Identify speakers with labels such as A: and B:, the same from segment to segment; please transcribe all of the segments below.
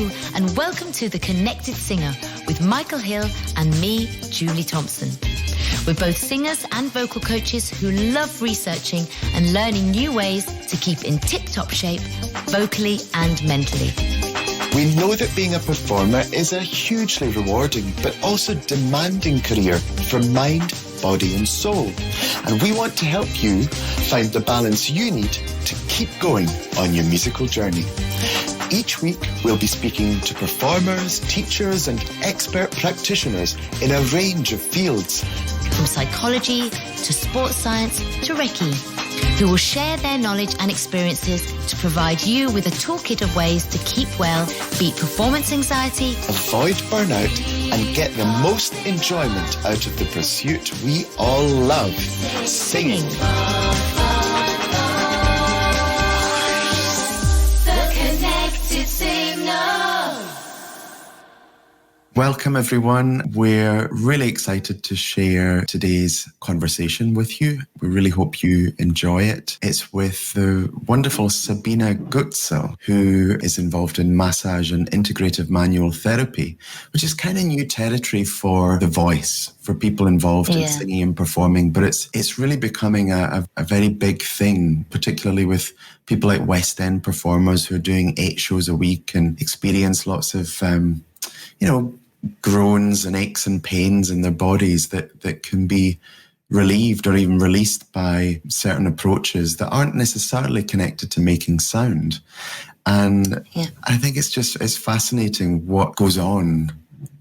A: Hello, and welcome to The Connected Singer with Michael Hill and me, Julie Thompson. We're both singers and vocal coaches who love researching and learning new ways to keep in tip-top shape, vocally and mentally.
B: We know that being a performer is a hugely rewarding but also demanding career for mind, body and soul. And we want to help you find the balance you need to keep going on your musical journey. Each week, we'll be speaking to performers, teachers and expert practitioners in a range of fields.
A: From psychology to sports science to Reiki, who will share their knowledge and experiences to provide you with a toolkit of ways to keep well, beat performance anxiety,
B: avoid burnout and get the most enjoyment out of the pursuit we all love, singing.
A: The Connected Singer.
B: Welcome everyone. We're really excited to share today's conversation with you. We really hope you enjoy it. It's with the wonderful Sabina Gutsell, who is involved in massage and integrative manual therapy, which is kind of new territory for the voice, for people involved in singing and performing. But it's really becoming a very big thing, particularly with people like West End performers who are doing 8 shows a week and experience lots of, groans and aches and pains in their bodies that can be relieved or even released by certain approaches that aren't necessarily connected to making sound. And I think it's fascinating what goes on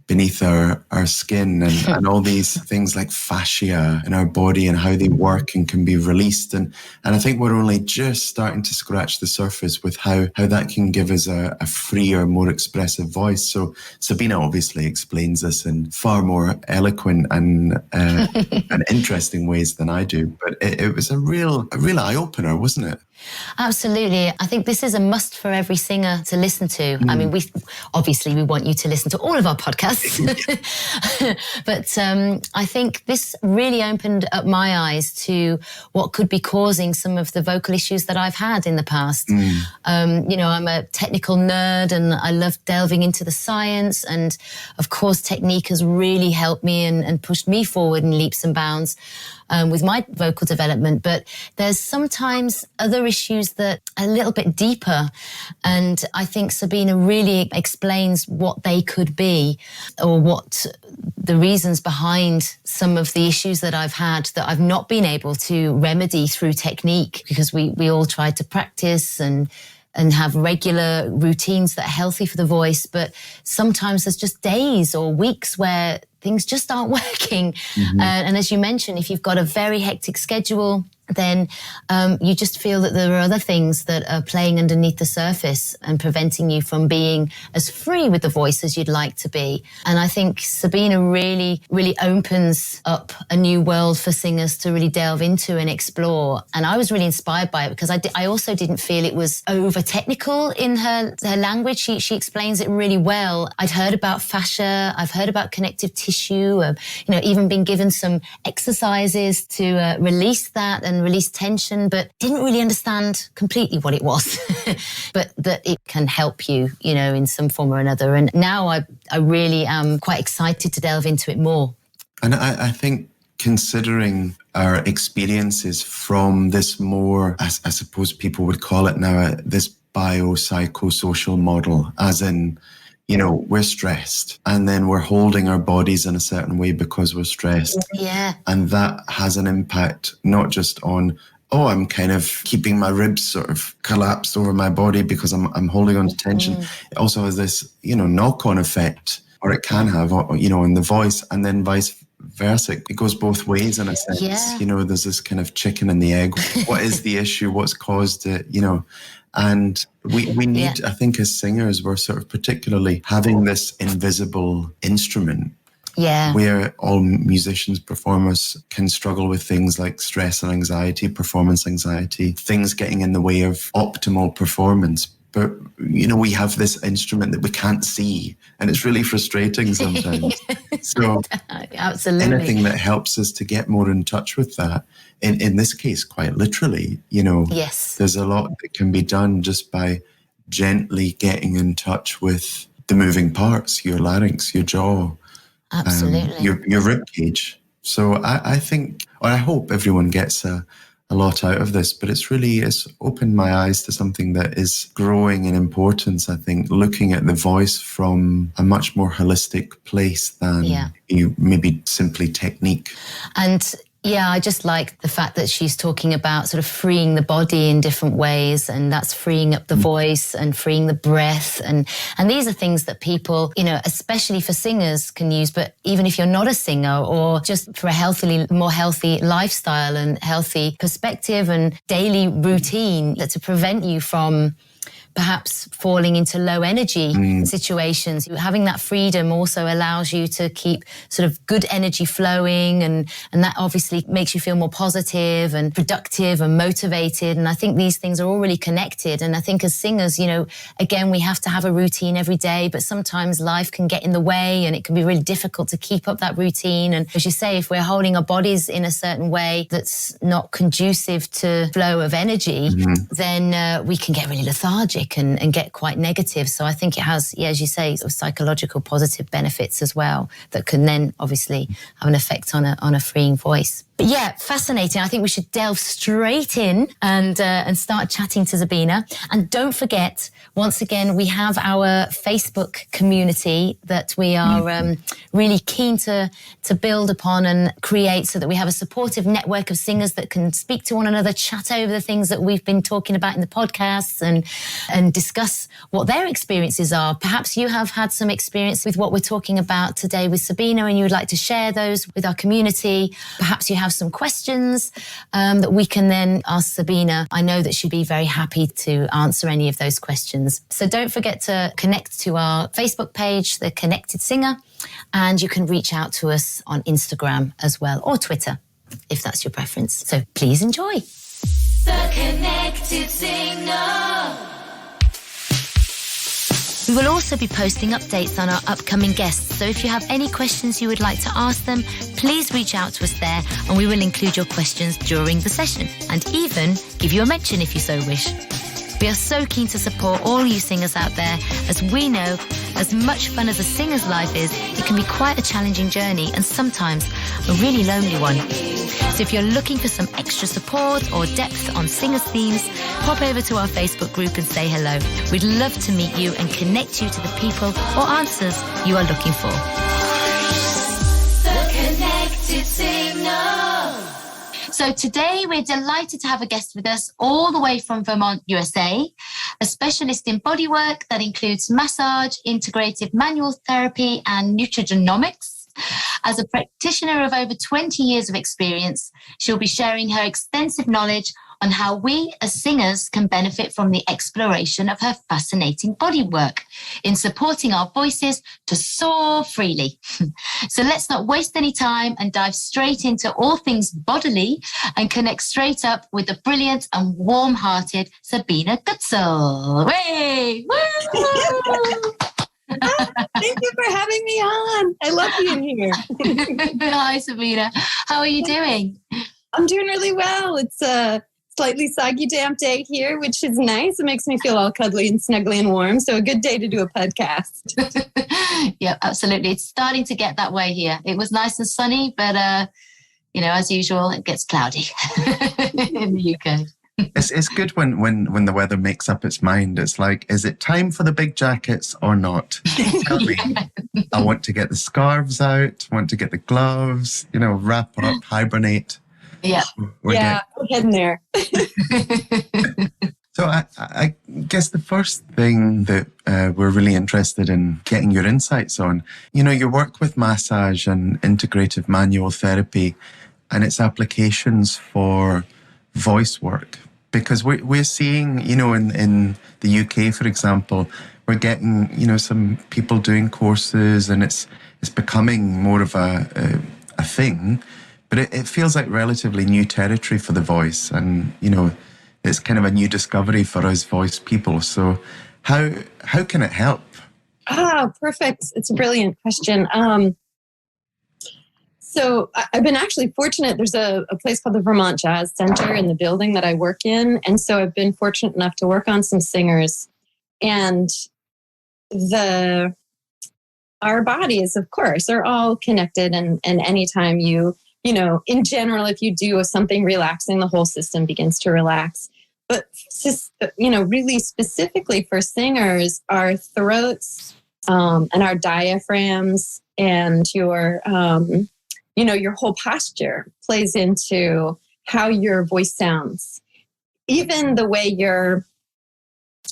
B: beneath our skin and all these things like fascia in our body and how they work and can be released. And I think we're only just starting to scratch the surface with how that can give us a freer, more expressive voice. So Sabina obviously explains this in far more eloquent and interesting ways than I do. But it was a real eye-opener, wasn't it?
A: Absolutely. I think this is a must for every singer to listen to. I mean, we want you to listen to all of our podcasts. But I think this really opened up my eyes to what could be causing some of the vocal issues that I've had in the past. I'm a technical nerd and I love delving into the science. And of course, technique has really helped me and pushed me forward in leaps and bounds with my vocal development. But there's sometimes other issues that are a little bit deeper. And I think Sabina really explains what they could be or what the reasons behind some of the issues that I've had that I've not been able to remedy through technique, because we all tried to practice and have regular routines that are healthy for the voice. But sometimes there's just days or weeks where things just aren't working. And as you mentioned, if you've got a very hectic schedule, then you just feel that there are other things that are playing underneath the surface and preventing you from being as free with the voice as you'd like to be. And I think Sabina really, really opens up a new world for singers to really delve into and explore. And I was really inspired by it because I also didn't feel it was over technical in her language. She explains it really well. I'd heard about fascia, I've heard about connective tissue, even been given some exercises to release that and release tension, but didn't really understand completely what it was, but that it can help you, in some form or another. And now I really am quite excited to delve into it more.
B: And I think considering our experiences from this more, I suppose people would call it now, this biopsychosocial model, as in, we're stressed and then we're holding our bodies in a certain way because we're stressed.
A: Yeah.
B: And that has an impact not just on, I'm kind of keeping my ribs sort of collapsed over my body because I'm holding on to tension. It also has this, knock-on effect, or it can have, in the voice, and then vice versa. It goes both ways in a sense.
A: Yeah.
B: There's this kind of chicken and the egg. What is the issue? What's caused it? And we need, I think as singers, we're sort of particularly having this invisible instrument where all musicians, performers can struggle with things like stress and anxiety, performance anxiety, things getting in the way of optimal performance. But, we have this instrument that we can't see, and it's really frustrating sometimes. So
A: absolutely,
B: anything that helps us to get more in touch with that, in this case, quite literally, there's a lot that can be done just by gently getting in touch with the moving parts, your larynx, your jaw,
A: absolutely,
B: your rib cage. So I think, or I hope everyone gets a lot out of this, but it's opened my eyes to something that is growing in importance. I think looking at the voice from a much more holistic place than maybe simply technique.
A: And yeah, I just like the fact that she's talking about sort of freeing the body in different ways, and that's freeing up the voice and freeing the breath. And these are things that people, especially for singers, can use. But even if you're not a singer, or just for a more healthy lifestyle and healthy perspective and daily routine, that to prevent you from perhaps falling into low energy situations. Having that freedom also allows you to keep sort of good energy flowing, and that obviously makes you feel more positive and productive and motivated. And I think these things are all really connected. And I think as singers, again, we have to have a routine every day, but sometimes life can get in the way and it can be really difficult to keep up that routine. And as you say, if we're holding our bodies in a certain way that's not conducive to flow of energy, then we can get really lethargic and get quite negative. So I think it has, as you say, sort of psychological positive benefits as well that can then obviously have an effect on a freeing voice. But yeah, fascinating. I think we should delve straight in and start chatting to Sabina. And don't forget, once again, we have our Facebook community that we are really keen to build upon and create, so that we have a supportive network of singers that can speak to one another, chat over the things that we've been talking about in the podcasts, and discuss what their experiences are. Perhaps you have had some experience with what we're talking about today with Sabina, and you would like to share those with our community. Perhaps you have some questions that we can then ask Sabina. I know that she'd be very happy to answer any of those questions. So don't forget to connect to our Facebook page, The Connected Singer, and you can reach out to us on Instagram as well, or Twitter, if that's your preference. So please enjoy. The Connected Singer. We will also be posting updates on our upcoming guests, so if you have any questions you would like to ask them, please reach out to us there, and we will include your questions during the session, and even give you a mention if you so wish. We are so keen to support all you singers out there, as we know, as much fun as a singer's life is, it can be quite a challenging journey and sometimes a really lonely one. So if you're looking for some extra support or depth on singers' themes, pop over to our Facebook group and say hello. We'd love to meet you and connect you to the people or answers you are looking for. The Connected Signal. So today we're delighted to have a guest with us all the way from Vermont, USA, a specialist in bodywork that includes massage, integrative manual therapy, and nutrigenomics. As a practitioner of over 20 years of experience, she'll be sharing her extensive knowledge on how we as singers can benefit from the exploration of her fascinating bodywork in supporting our voices to soar freely. So let's not waste any time and dive straight into all things bodily and connect straight up with the brilliant and warm-hearted Sabina Gutsell. Hey! Woo!
C: Thank you for having me on. I love being here.
A: Hi, Sabina. How are you doing?
C: I'm doing really well. It's a slightly soggy, damp day here, which is nice. It makes me feel all cuddly and snuggly and warm. So a good day to do a podcast.
A: Yeah, absolutely. It's starting to get that way here. It was nice and sunny, but, as usual, it gets cloudy in the UK.
B: It's good when the weather makes up its mind. It's like, is it time for the big jackets or not? Tell me. I want to get the scarves out, want to get the gloves, wrap up, hibernate.
C: Yeah. We're heading there.
B: So I guess the first thing that we're really interested in getting your insights on, your work with massage and integrative manual therapy and its applications for voice work. Because we're seeing, in the UK, for example, we're getting, some people doing courses, and it's becoming more of a thing. But it feels like relatively new territory for the voice, and it's kind of a new discovery for us voice people. So how can it help?
C: Oh, perfect! It's a brilliant question. So I've been actually fortunate. There's a place called the Vermont Jazz Center in the building that I work in. And so I've been fortunate enough to work on some singers. And the our bodies, of course, are all connected. And anytime you know, in general, if you do something relaxing, the whole system begins to relax. But, you know, really specifically for singers, our throats and our diaphragms and your, you know, your whole posture plays into how your voice sounds. Even the way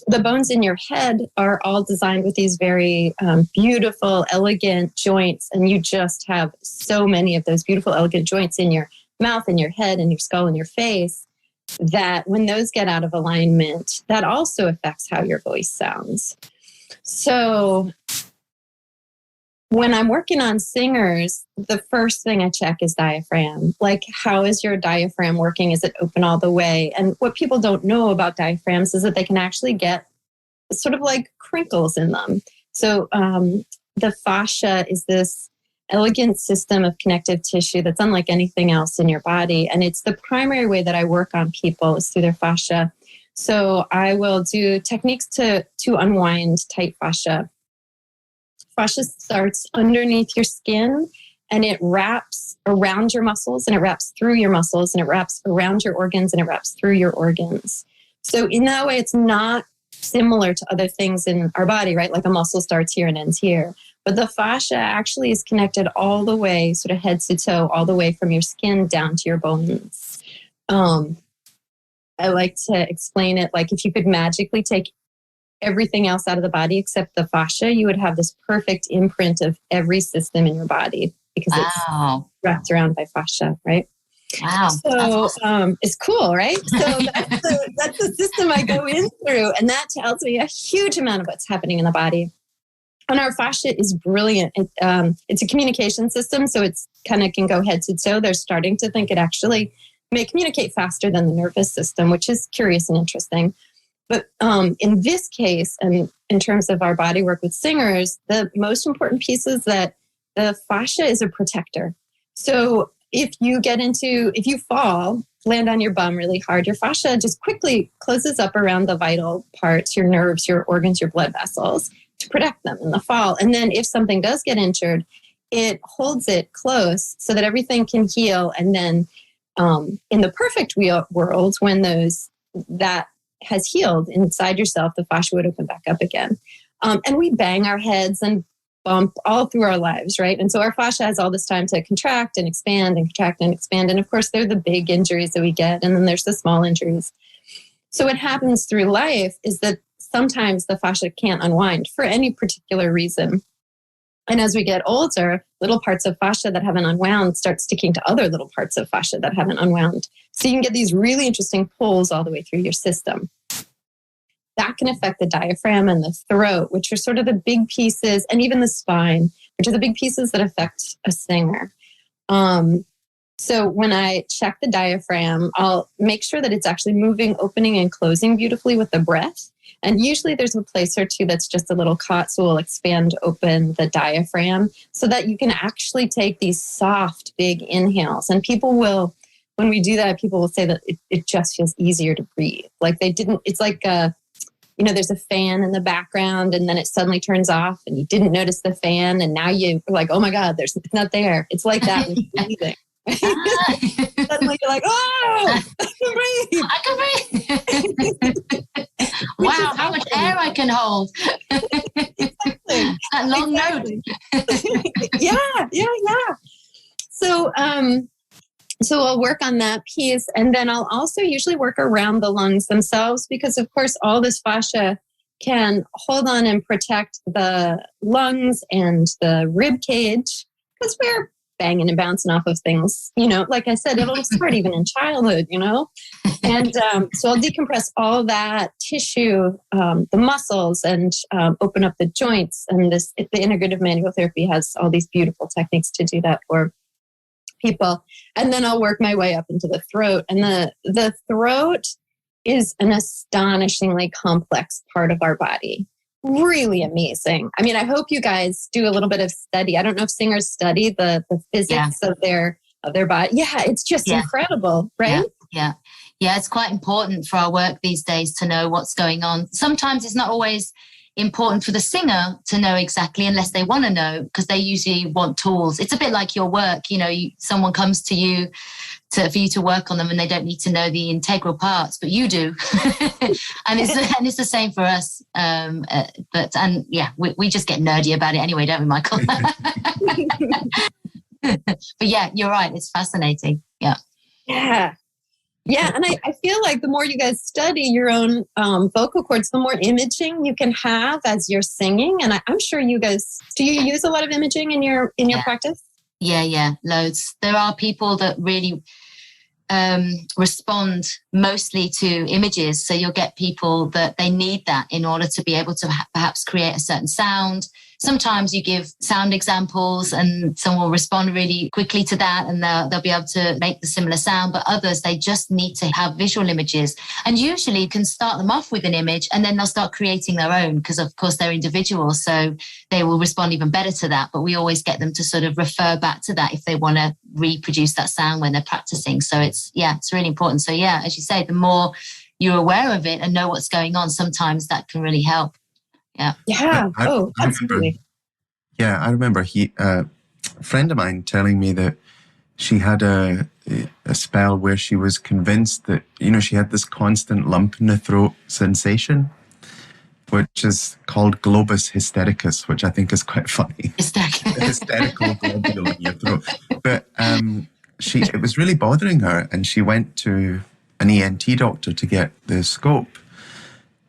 C: the bones in your head are all designed with these very beautiful, elegant joints. And you just have so many of those beautiful, elegant joints in your mouth and your head and your skull and your face that when those get out of alignment, that also affects how your voice sounds. So when I'm working on singers, the first thing I check is diaphragm. Like, how is your diaphragm working? Is it open all the way? And what people don't know about diaphragms is that they can actually get sort of like crinkles in them. So the fascia is this elegant system of connective tissue that's unlike anything else in your body. And it's the primary way that I work on people is through their fascia. So I will do techniques to unwind tight fascia. Fascia starts underneath your skin and it wraps around your muscles and it wraps through your muscles and it wraps around your organs and it wraps through your organs. So in that way, it's not similar to other things in our body, right? Like a muscle starts here and ends here. But the fascia actually is connected all the way, sort of head to toe, all the way from your skin down to your bones. I like to explain it like if you could magically take everything else out of the body except the fascia, you would have this perfect imprint of every system in your body because it's wrapped around by fascia, right?
A: Wow.
C: So it's cool, right? So that's the system I go in through, and that tells me a huge amount of what's happening in the body. And our fascia is brilliant. It's a communication system, so it's kind of can go head to toe. They're starting to think it actually may communicate faster than the nervous system, which is curious and interesting. But in this case, and in terms of our body work with singers, the most important piece is that the fascia is a protector. So if you fall, land on your bum really hard, your fascia just quickly closes up around the vital parts, your nerves, your organs, your blood vessels to protect them in the fall. And then if something does get injured, it holds it close so that everything can heal. And then in the perfect world, when that has healed inside yourself, the fascia would open back up again. And we bang our heads and bump all through our lives, right? And so our fascia has all this time to contract and expand and contract and expand. And of course, they're the big injuries that we get. And then there's the small injuries. So what happens through life is that sometimes the fascia can't unwind for any particular reason. And as we get older, little parts of fascia that haven't unwound start sticking to other little parts of fascia that haven't unwound. So you can get these really interesting pulls all the way through your system. That can affect the diaphragm and the throat, which are sort of the big pieces, and even the spine, which are the big pieces that affect a singer. So when I check the diaphragm, I'll make sure that it's actually moving, opening, and closing beautifully with the breath. And usually there's a place or two that's just a little caught, so we'll expand open the diaphragm so that you can actually take these soft, big inhales. And people will, when we do that, people will say that it just feels easier to breathe. Like it's like there's a fan in the background and then it suddenly turns off and you didn't notice the fan and now you're like, oh my God, it's not there. It's like that with breathing. Suddenly you're like, oh, I can breathe.
A: Wow, how much air I can hold.
C: Exactly.
A: That long note.
C: Yeah. So I'll work on that piece. And then I'll also usually work around the lungs themselves because, of course, all this fascia can hold on and protect the lungs and the rib cage because we're banging and bouncing off of things, like I said, it'll start even in childhood, And so I'll decompress all that tissue, the muscles, and open up the joints. And the Integrative Manual Therapy has all these beautiful techniques to do that for people. And then I'll work my way up into the throat. And the throat is an astonishingly complex part of our body. Really amazing. I mean, I hope you guys do a little bit of study. I don't know if singers study the physics of their body. Yeah, it's just incredible, right?
A: Yeah, it's quite important for our work these days to know what's going on. Sometimes it's not always important for the singer to know exactly, unless they want to know, because they usually want tools. It's a bit like your work. Someone comes to you for you to work on them, and they don't need to know the integral parts, but you do. and it's the same for us. We just get nerdy about it anyway, don't we, Michael? But yeah, you're right. It's fascinating. Yeah.
C: Yeah. And I feel like the more you guys study your own vocal cords, the more imaging you can have as you're singing. And I'm sure you guys, do you use a lot of imaging in your practice?
A: Yeah, loads. There are people that really respond mostly to images. So you'll get people that they need that in order to be able to perhaps create a certain sound. Sometimes you give sound examples and someone will respond really quickly to that, and they'll be able to make the similar sound. But others, they just need to have visual images. And usually you can start them off with an image and then they'll start creating their own, because of course they're individuals. So they will respond even better to that. But we always get them to sort of refer back to that if they want to reproduce that sound when they're practicing. So it's really important. So yeah, as you say, the more you're aware of it and know what's going on, sometimes that can really help.
C: Yeah. Absolutely.
B: I remember a friend of mine telling me that she had a spell where she was convinced that, she had this constant lump in the throat sensation, which is called globus hystericus, which I think is quite funny. Hysterical globule in your throat. But it was really bothering her, and she went to an ENT doctor to get the scope.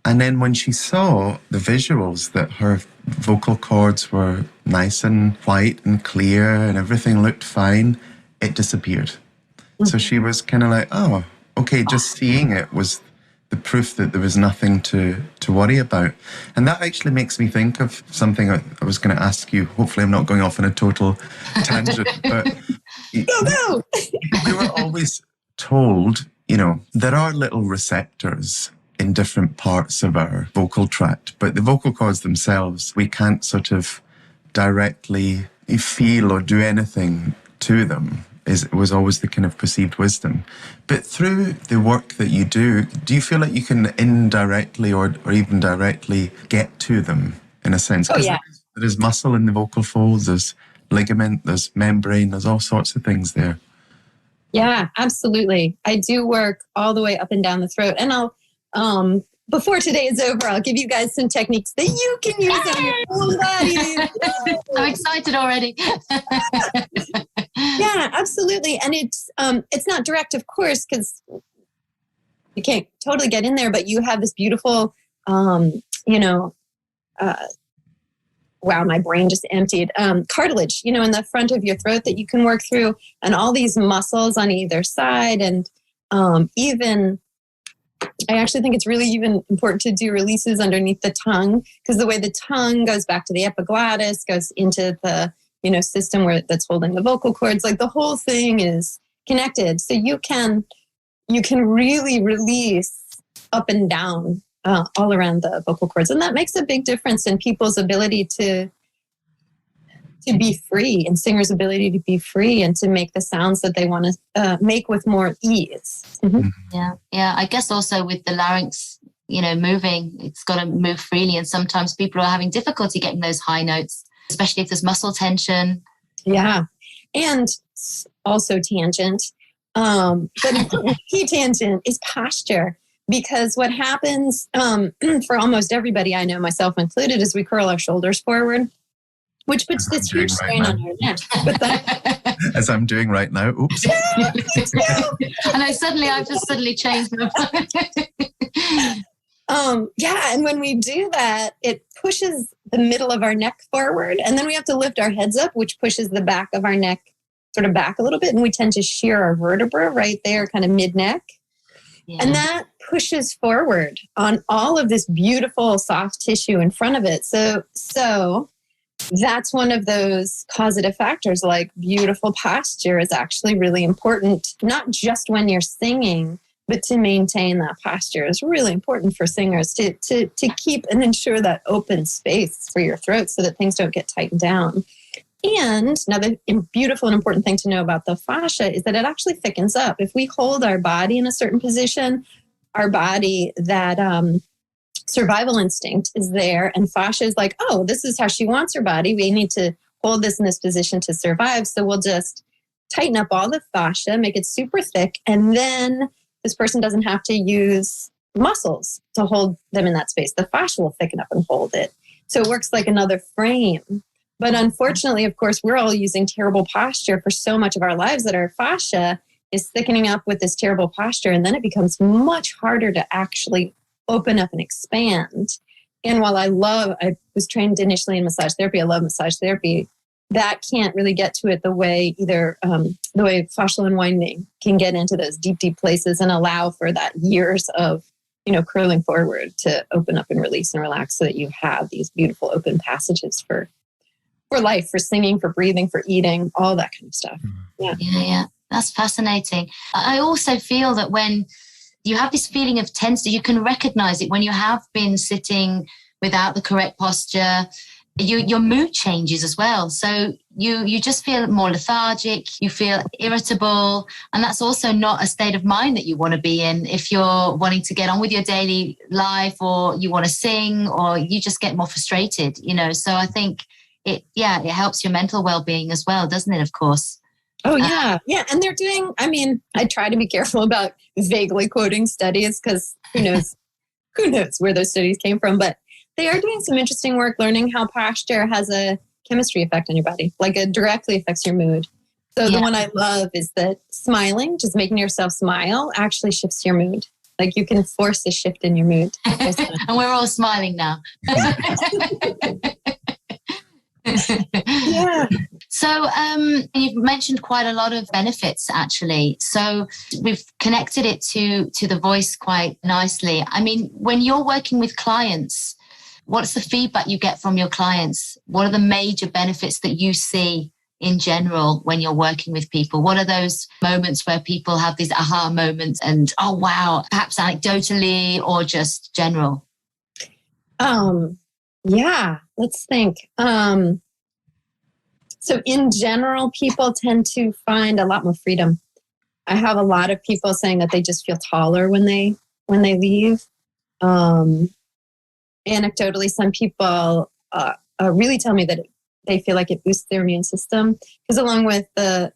B: And then when she saw the visuals that her vocal cords were nice and white and clear and everything looked fine, it disappeared. Mm-hmm. So she was kind of like, oh, okay, just seeing it was the proof that there was nothing to worry about. And that actually makes me think of something I was going to ask you. Hopefully I'm not going off on a total tangent. But
C: no.
B: We were always told, there are little receptors in different parts of our vocal tract, but the vocal cords themselves, we can't sort of directly feel or do anything to them. It was always the kind of perceived wisdom. But through the work that you do you feel like you can indirectly or even directly get to them in a sense?
C: Oh, yeah.
B: There's muscle in the vocal folds, there's ligament, there's membrane, there's all sorts of things there.
C: Yeah, absolutely. I do work all the way up and down the throat. And I'll before today is over, I'll give you guys some techniques that you can use on your own body.
A: I'm excited already.
C: Yeah, absolutely. And it's not direct, of course, because you can't totally get in there, but you have this beautiful, wow, my brain just emptied, cartilage, in the front of your throat that you can work through, and all these muscles on either side. And even I actually think it's really even important to do releases underneath the tongue, because the way the tongue goes back to the epiglottis, goes into the, system that's holding the vocal cords, like the whole thing is connected. So you can really release up and down all around the vocal cords. And that makes a big difference in people's ability to be free, and singers' ability to be free and to make the sounds that they want to make with more ease. Mm-hmm.
A: Yeah. I guess also with the larynx, moving, it's got to move freely. And sometimes people are having difficulty getting those high notes, especially if there's muscle tension.
C: Yeah. And also tangent. But key tangent is posture. Because what happens for almost everybody I know, myself included, is we curl our shoulders forward, which puts this huge strain on your neck.
B: As I'm doing right now. Oops.
C: Yeah, me too.
A: And I've just suddenly changed my
C: and when we do that, it pushes the middle of our neck forward, and then we have to lift our heads up, which pushes the back of our neck sort of back a little bit, and we tend to shear our vertebra right there, kind of mid-neck. Yeah. And that pushes forward on all of this beautiful soft tissue in front of it. So that's one of those causative factors, like beautiful posture is actually really important, not just when you're singing, but to maintain that posture is really important for singers to keep and ensure that open space for your throat so that things don't get tightened down. And another beautiful and important thing to know about the fascia is that it actually thickens up. If we hold our body in a certain position, our body, that survival instinct is there, and fascia is like, oh, this is how she wants her body. We need to hold this in this position to survive. So we'll just tighten up all the fascia, make it super thick, and then this person doesn't have to use muscles to hold them in that space. The fascia will thicken up and hold it. So it works like another frame. But unfortunately, of course, we're all using terrible posture for so much of our lives that our fascia is thickening up with this terrible posture. And then it becomes much harder to actually open up and expand. And while I was trained initially in massage therapy, I love massage therapy, that can't really get to it the way the way fascial unwinding can get into those deep, deep places and allow for that years of, curling forward to open up and release and relax so that you have these beautiful open passages for life, for singing, for breathing, for eating, all that kind of stuff.
A: Yeah. That's fascinating. I also feel that when you have this feeling of tenseness, you can recognize it when you have been sitting without the correct posture. Your mood changes as well. So you just feel more lethargic, you feel irritable, and that's also not a state of mind that you want to be in if you're wanting to get on with your daily life, or you want to sing, or you just get more frustrated, So I think it helps your mental well-being as well, doesn't it, of course?
C: Oh, yeah. Yeah. And they're doing, I try to be careful about vaguely quoting studies because who knows where those studies came from, but they are doing some interesting work learning how posture has a chemistry effect on your body, like it directly affects your mood. So the one I love is that smiling, just making yourself smile, actually shifts your mood. Like you can force a shift in your mood.
A: And we're all smiling now.
C: Yeah.
A: So you've mentioned quite a lot of benefits, actually. So we've connected it to the voice quite nicely. When you're working with clients, what's the feedback you get from your clients? What are the major benefits that you see in general when you're working with people? What are those moments where people have these aha moments and, oh, wow, perhaps anecdotally or just general?
C: Yeah, let's think. So in general, people tend to find a lot more freedom. I have a lot of people saying that they just feel taller when they leave. Anecdotally, some people really tell me that they feel like it boosts their immune system because along with the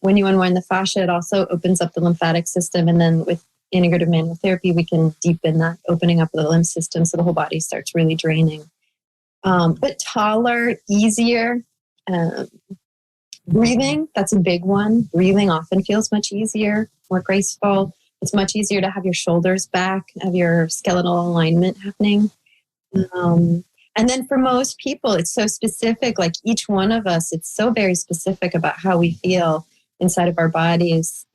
C: when you unwind the fascia, it also opens up the lymphatic system, and then with Integrative Manual Therapy, we can deepen that opening up of the lymph system, so the whole body starts really draining. But taller, easier. Breathing, that's a big one. Breathing often feels much easier, more graceful. It's much easier to have your shoulders back, have your skeletal alignment happening. And then for most people, it's so specific, like each one of us, it's so very specific about how we feel inside of our bodies.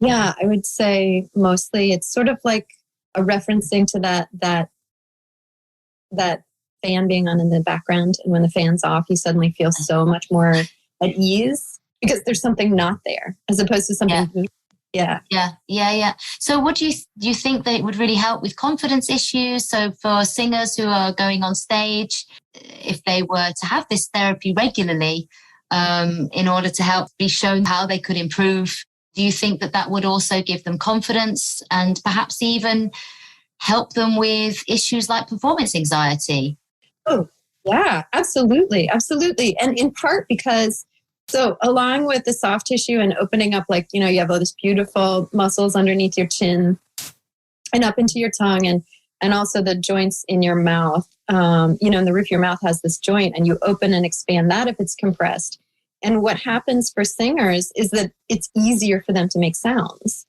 C: Yeah, I would say mostly it's sort of like a referencing to that fan being on in the background. And when the fan's off, you suddenly feel so much more at ease because there's something not there as opposed to something. Yeah. So what do you think that it would really help with confidence issues? So for singers who are going on stage, if they were to have this therapy regularly, in order to help be shown how they could improve, do you think that would also give them confidence and perhaps even help them with issues like performance anxiety? Oh, yeah, absolutely. Absolutely. And in part because, so along with the soft tissue and opening up, like, you have all these beautiful muscles underneath your chin and up into your tongue and also the joints in your mouth, and the roof of your mouth has this joint and you open and expand that if it's compressed. And what happens for singers is that it's easier for them to make sounds.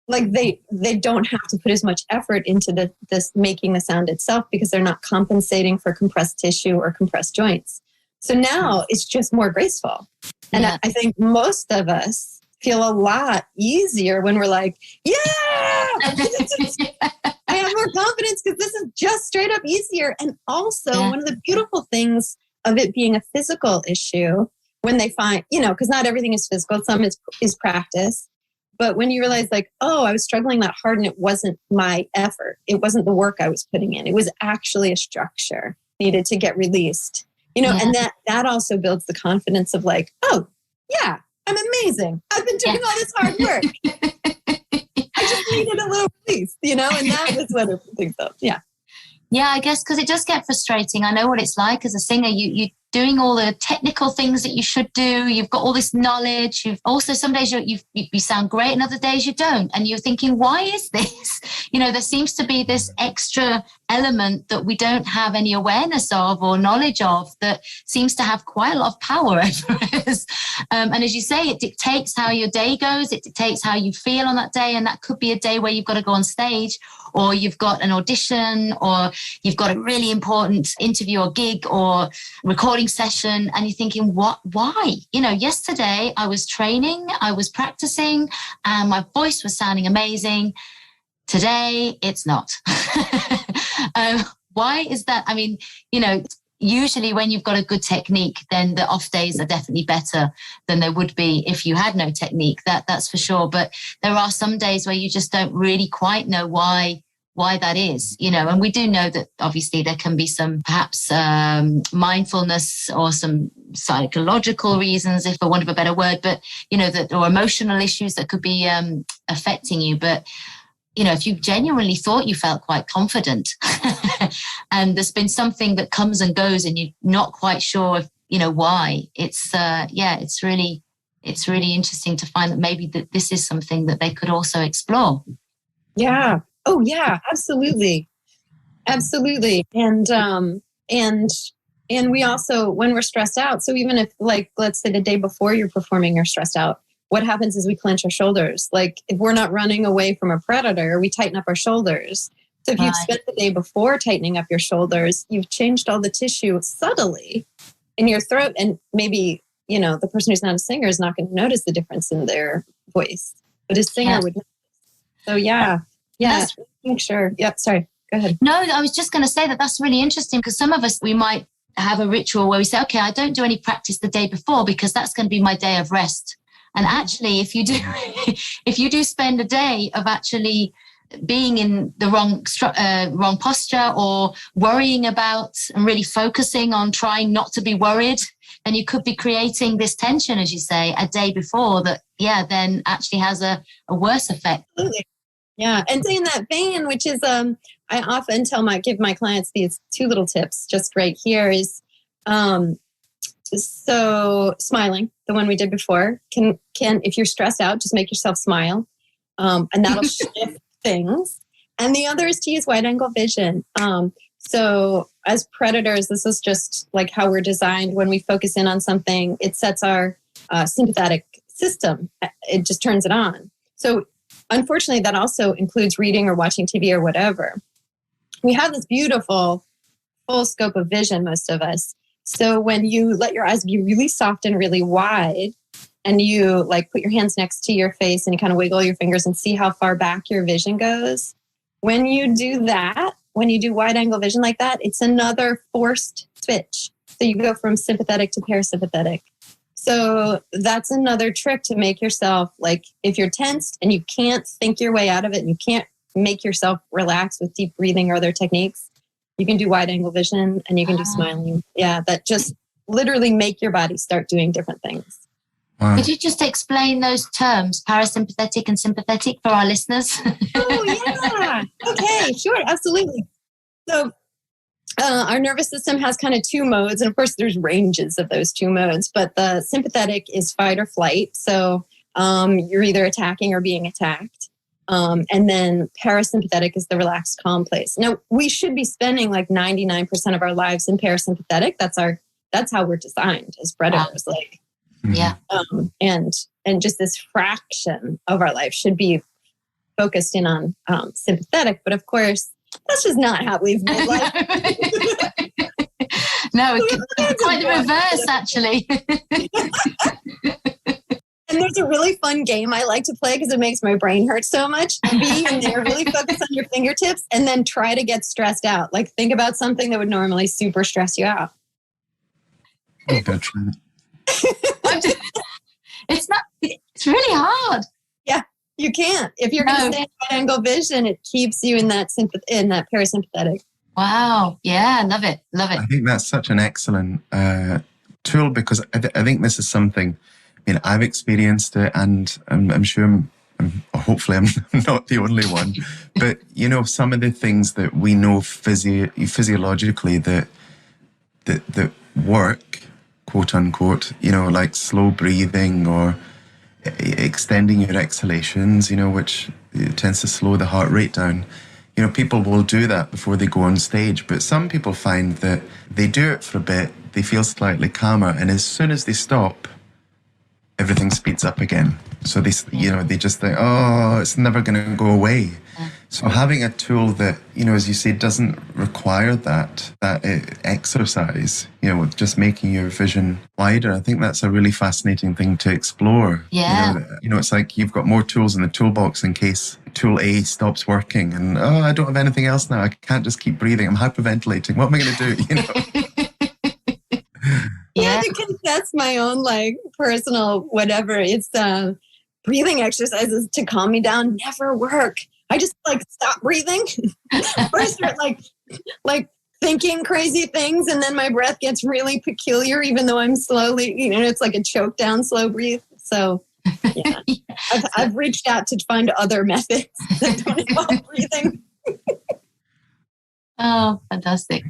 C: Like they don't have to put as much effort into this making the sound itself because they're not compensating for compressed tissue or compressed joints. So now it's just more graceful. And I think most of us feel a lot easier when we're like, yeah, I have more confidence because this is just straight up easier. And also one of the beautiful things of it being a physical issue when they find, because not everything is physical, some is practice. But when you realize like, oh, I was struggling that hard and it wasn't my effort. It wasn't the work I was putting in. It was actually a structure needed to get released. And that also builds the confidence of like, oh, yeah, I'm amazing. I've been doing all this hard work. I just needed a little release, and that was what it thinks of. Yeah.
D: Yeah, I guess because it does get frustrating. I know what it's like as a singer. You're doing all the technical things that you should do. You've got all this knowledge. You've also, some days you sound great and other days you don't. And you're thinking, why is this? There seems to be this extra element that we don't have any awareness of or knowledge of that seems to have quite a lot of power over us. And as you say, it dictates how your day goes. It dictates how you feel on that day. And that could be a day where you've got to go on stage, or you've got an audition, or you've got a really important interview or gig or recording session, and you're thinking, why? Yesterday I was training, I was practicing, and my voice was sounding amazing. Today, it's not. Why is that? I mean, usually when you've got a good technique, then the off days are definitely better than they would be if you had no technique. That's for sure. But there are some days where you just don't really quite know why that is, and we do know that obviously there can be some perhaps mindfulness or some psychological reasons, if for want of a better word, but, or emotional issues that could be affecting you. But, if you genuinely thought you felt quite confident and there's been something that comes and goes and you're not quite sure if, why, it's really interesting to find that maybe that this is something that they could also explore.
C: Yeah. Oh yeah, absolutely. Absolutely. And we also, when we're stressed out, so even if, like, let's say the day before you're performing, you're stressed out, what happens is we clench our shoulders. Like, if we're not running away from a predator, we tighten up our shoulders. So if you've spent the day before tightening up your shoulders, you've changed all the tissue subtly in your throat. And maybe, the person who's not a singer is not going to notice the difference in their voice, but a singer would notice. So yeah, make sure. Yeah, sorry, go ahead.
D: No, I was just going to say that's really interesting, because some of us, we might have a ritual where we say, okay, I don't do any practice the day before because that's going to be my day of rest. And actually, if you do spend a day of actually being in the wrong posture or worrying about and really focusing on trying not to be worried, then you could be creating this tension, as you say, a day before that, then actually has a worse effect.
C: Absolutely. Yeah. And in that vein, which is, I often give my clients these two little tips just right here is, so smiling, the one we did before, can if you're stressed out, just make yourself smile. And that'll shift things. And the other is to use wide angle vision. So as predators, this is just like how we're designed. When we focus in on something, it sets our sympathetic system. It just turns it on. So unfortunately, that also includes reading or watching TV or whatever. We have this beautiful full scope of vision, most of us. So when you let your eyes be really soft and really wide, and you put your hands next to your face and you kind of wiggle your fingers and see how far back your vision goes. When you do that, when you do wide angle vision like that, it's another forced switch. So you go from sympathetic to parasympathetic. So that's another trick to make yourself, if you're tensed and you can't think your way out of it and you can't make yourself relax with deep breathing or other techniques, you can do wide angle vision and you can do smiling. Yeah, that just literally make your body start doing different things.
B: Wow.
D: Could you just explain those terms, parasympathetic and sympathetic, for our listeners?
C: Oh, yeah. Okay, sure. Absolutely. So our nervous system has kind of two modes. And of course, there's ranges of those two modes. But the sympathetic is fight or flight. So you're either attacking or being attacked. And then parasympathetic is the relaxed, calm place. Now, we should be spending 99% of our lives in parasympathetic. That's how we're designed as predators.
D: Yeah.
C: And just this fraction of our life should be focused in on sympathetic. But of course, that's just not how we've made life.
D: No, it's quite the reverse, actually.
C: And there's a really fun game I like to play because it makes my brain hurt so much. Be in there, really focus on your fingertips, and then try to get stressed out. Think about something that would normally super stress you out.
B: Oh, good try that.
D: It's really hard.
C: Yeah, you can't. If you're going to stay in wide angle vision, it keeps you in that parasympathetic.
D: Wow. Yeah, love it.
B: I think that's such an excellent tool, because I think this is something, I've experienced it, and I'm sure hopefully I'm not the only one, but some of the things that we know physiologically that work, quote unquote, like slow breathing or extending your exhalations, which tends to slow the heart rate down. People will do that before they go on stage, but some people find that they do it for a bit, they feel slightly calmer, and as soon as they stop, everything speeds up again. So they just think, oh, it's never going to go away. So having a tool that, as you say, doesn't require that exercise, just making your vision wider, I think that's a really fascinating thing to explore.
D: Yeah.
B: It's like you've got more tools in the toolbox in case tool A stops working and, I don't have anything else now. I can't just keep breathing. I'm hyperventilating. What am I going to do?
C: Yeah, because that's my own personal whatever. It's breathing exercises to calm me down never work. I just stop breathing or I start like thinking crazy things, and then my breath gets really peculiar even though I'm slowly, it's like a choke down slow breathe. So yeah. I've reached out to find other methods that don't involve breathing.
D: Oh, fantastic.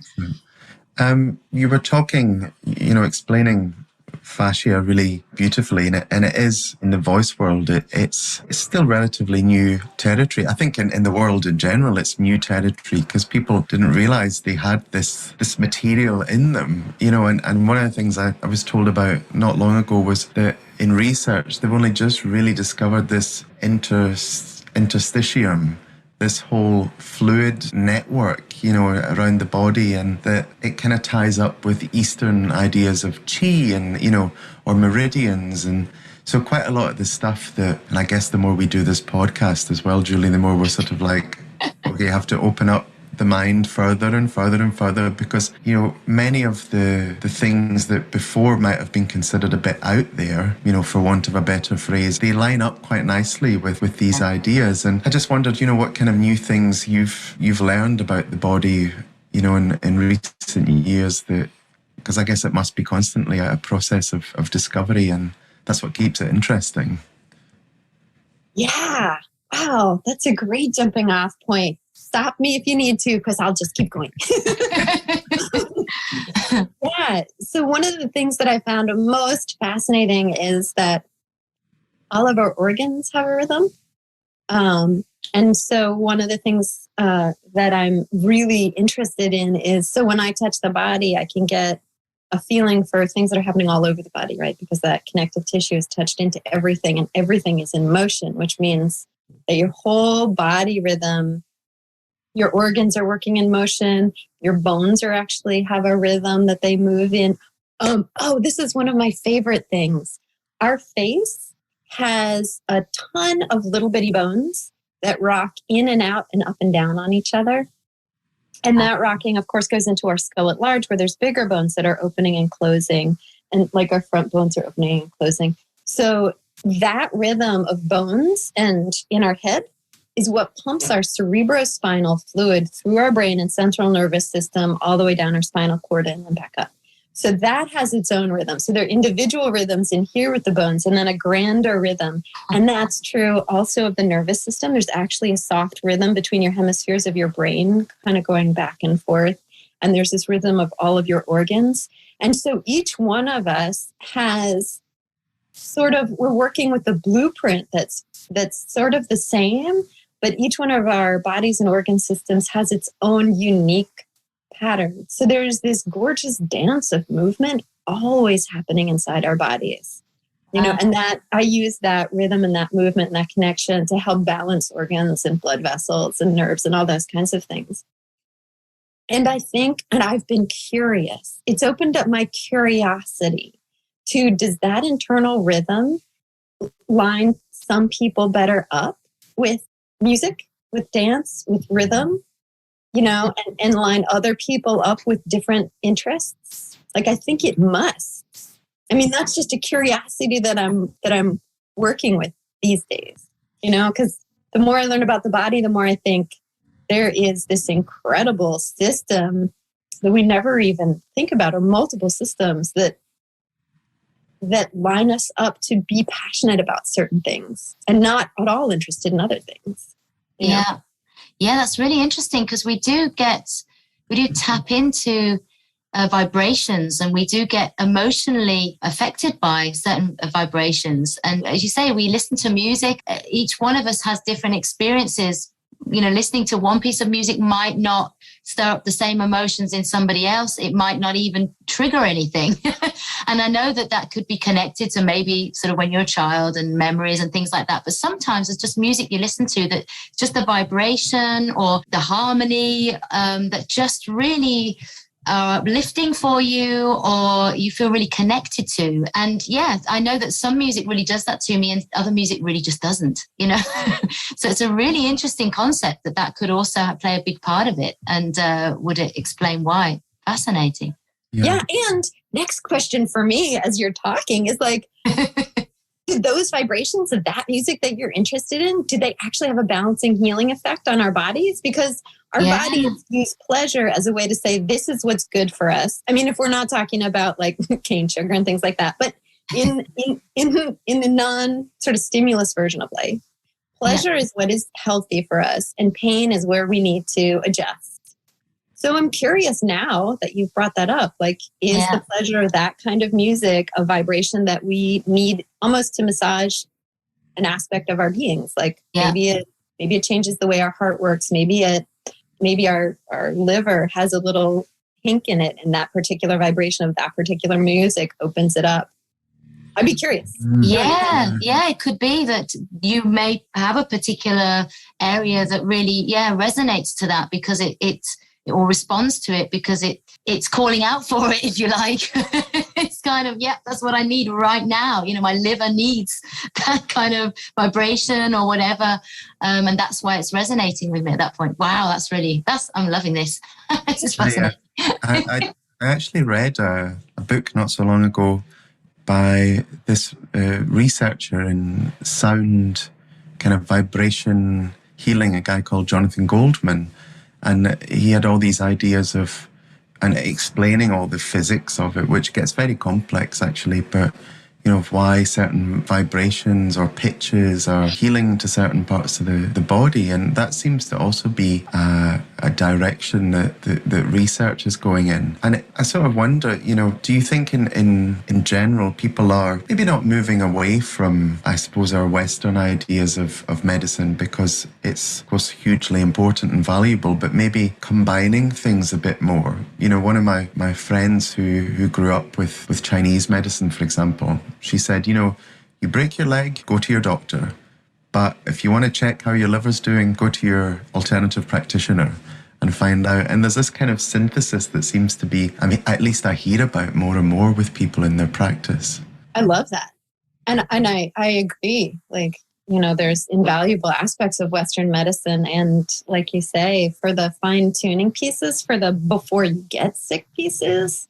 B: You were talking, explaining fascia really beautifully, and it is in the voice world. It's still relatively new territory. I think in the world in general, it's new territory because people didn't realize they had this material in them. And one of the things I was told about not long ago was that in research they've only just really discovered this interstitium, this whole fluid network, around the body, and that it kind of ties up with Eastern ideas of chi and, or meridians. And so quite a lot of the stuff and I guess the more we do this podcast as well, Julie, the more we're sort of like, okay, you have to open up the mind further and further and further, because, many of the things that before might have been considered a bit out there, for want of a better phrase, they line up quite nicely with these ideas. And I just wondered, what kind of new things you've learned about the body, in recent years, because I guess it must be constantly a process of discovery, and that's what keeps it interesting.
C: Yeah. Wow. That's a great jumping off point. Stop me if you need to, because I'll just keep going. Yeah. So one of the things that I found most fascinating is that all of our organs have a rhythm. And so one of the things that I'm really interested in is, so when I touch the body, I can get a feeling for things that are happening all over the body, right? Because that connective tissue is touched into everything, and everything is in motion, which means that your whole body rhythm, your organs are working in motion, your bones are actually have a rhythm that they move in. This is one of my favorite things. Our face has a ton of little bitty bones that rock in and out and up and down on each other. And that rocking, of course, goes into our skull at large, where there's bigger bones that are opening and closing, and like our front bones are opening and closing. So that rhythm of bones and in our head is what pumps our cerebrospinal fluid through our brain and central nervous system all the way down our spinal cord and then back up. So that has its own rhythm. So there are individual rhythms in here with the bones, and then a grander rhythm. And that's true also of the nervous system. There's actually a soft rhythm between your hemispheres of your brain, kind of going back and forth. And there's this rhythm of all of your organs. And so each one of us has we're working with the blueprint that's sort of the same, but each one of our bodies and organ systems has its own unique pattern. So there's this gorgeous dance of movement always happening inside our bodies, and that I use that rhythm and that movement and that connection to help balance organs and blood vessels and nerves and all those kinds of things. And I think, and I've been curious, it's opened up my curiosity to, does that internal rhythm line some people better up with music, with dance, with rhythm? And line other people up with different interests. Like, I think it must. I mean, that's just a curiosity that I'm working with these days, because the more I learn about the body, the more I think there is this incredible system that we never even think about, or multiple systems that that line us up to be passionate about certain things and not at all interested in other things. You know?
D: Yeah, that's really interesting, because we do tap into vibrations, and we do get emotionally affected by certain vibrations. And as you say, we listen to music. Each one of us has different experiences. You know, listening to one piece of music might not stir up the same emotions in somebody else. It might not even trigger anything. And I know that could be connected to maybe sort of when you're a child and memories and things like that. But sometimes it's just music you listen to, that just the vibration or the harmony that just really lifting for you, or you feel really connected to. And yeah, I know that some music really does that to me, and other music really just doesn't, you know. So it's a really interesting concept that could also play a big part of it. And would it explain why? Fascinating.
C: Yeah. And next question for me as you're talking is like, do those vibrations of that music that you're interested in, do they actually have a balancing, healing effect on our bodies? Because our bodies use pleasure as a way to say, this is what's good for us. I mean, if we're not talking about like cane sugar and things like that, but in the non sort of stimulus version of life, pleasure is what is healthy for us, and pain is where we need to adjust. So I'm curious now that you've brought that up, like, is the pleasure of that kind of music a vibration that we need almost to massage an aspect of our beings? Like maybe it changes the way our heart works. Maybe our liver has a little kink in it, and that particular vibration of that particular music opens it up. I'd be curious.
D: Yeah, it could be that you may have a particular area that really, resonates to that, because it or responds to it because it's calling out for it, if you like. It's kind of, that's what I need right now. You know, my liver needs that kind of vibration or whatever. And that's why it's resonating with me at that point. Wow, I'm loving this. This is fascinating.
B: I actually read a book not so long ago by this researcher in sound kind of vibration healing, a guy called Jonathan Goldman. And he had all these ideas of, and explaining all the physics of it, which gets very complex actually, but you know, of why certain vibrations or pitches are healing to certain parts of the body. And that seems to also be a direction that research is going in. And I sort of wonder, you know, do you think in general people are maybe not moving away from, I suppose, our Western ideas of medicine, because it's, of course, hugely important and valuable, but maybe combining things a bit more? You know, one of my friends who grew up with Chinese medicine, for example, she said, you know, you break your leg, go to your doctor. But if you want to check how your liver's doing, go to your alternative practitioner and find out. And there's this kind of synthesis that seems to be, I mean, at least I hear about more and more with people in their practice.
C: I love that. And I agree. Like, you know, there's invaluable aspects of Western medicine. And like you say, for the fine tuning pieces, for the before you get sick pieces,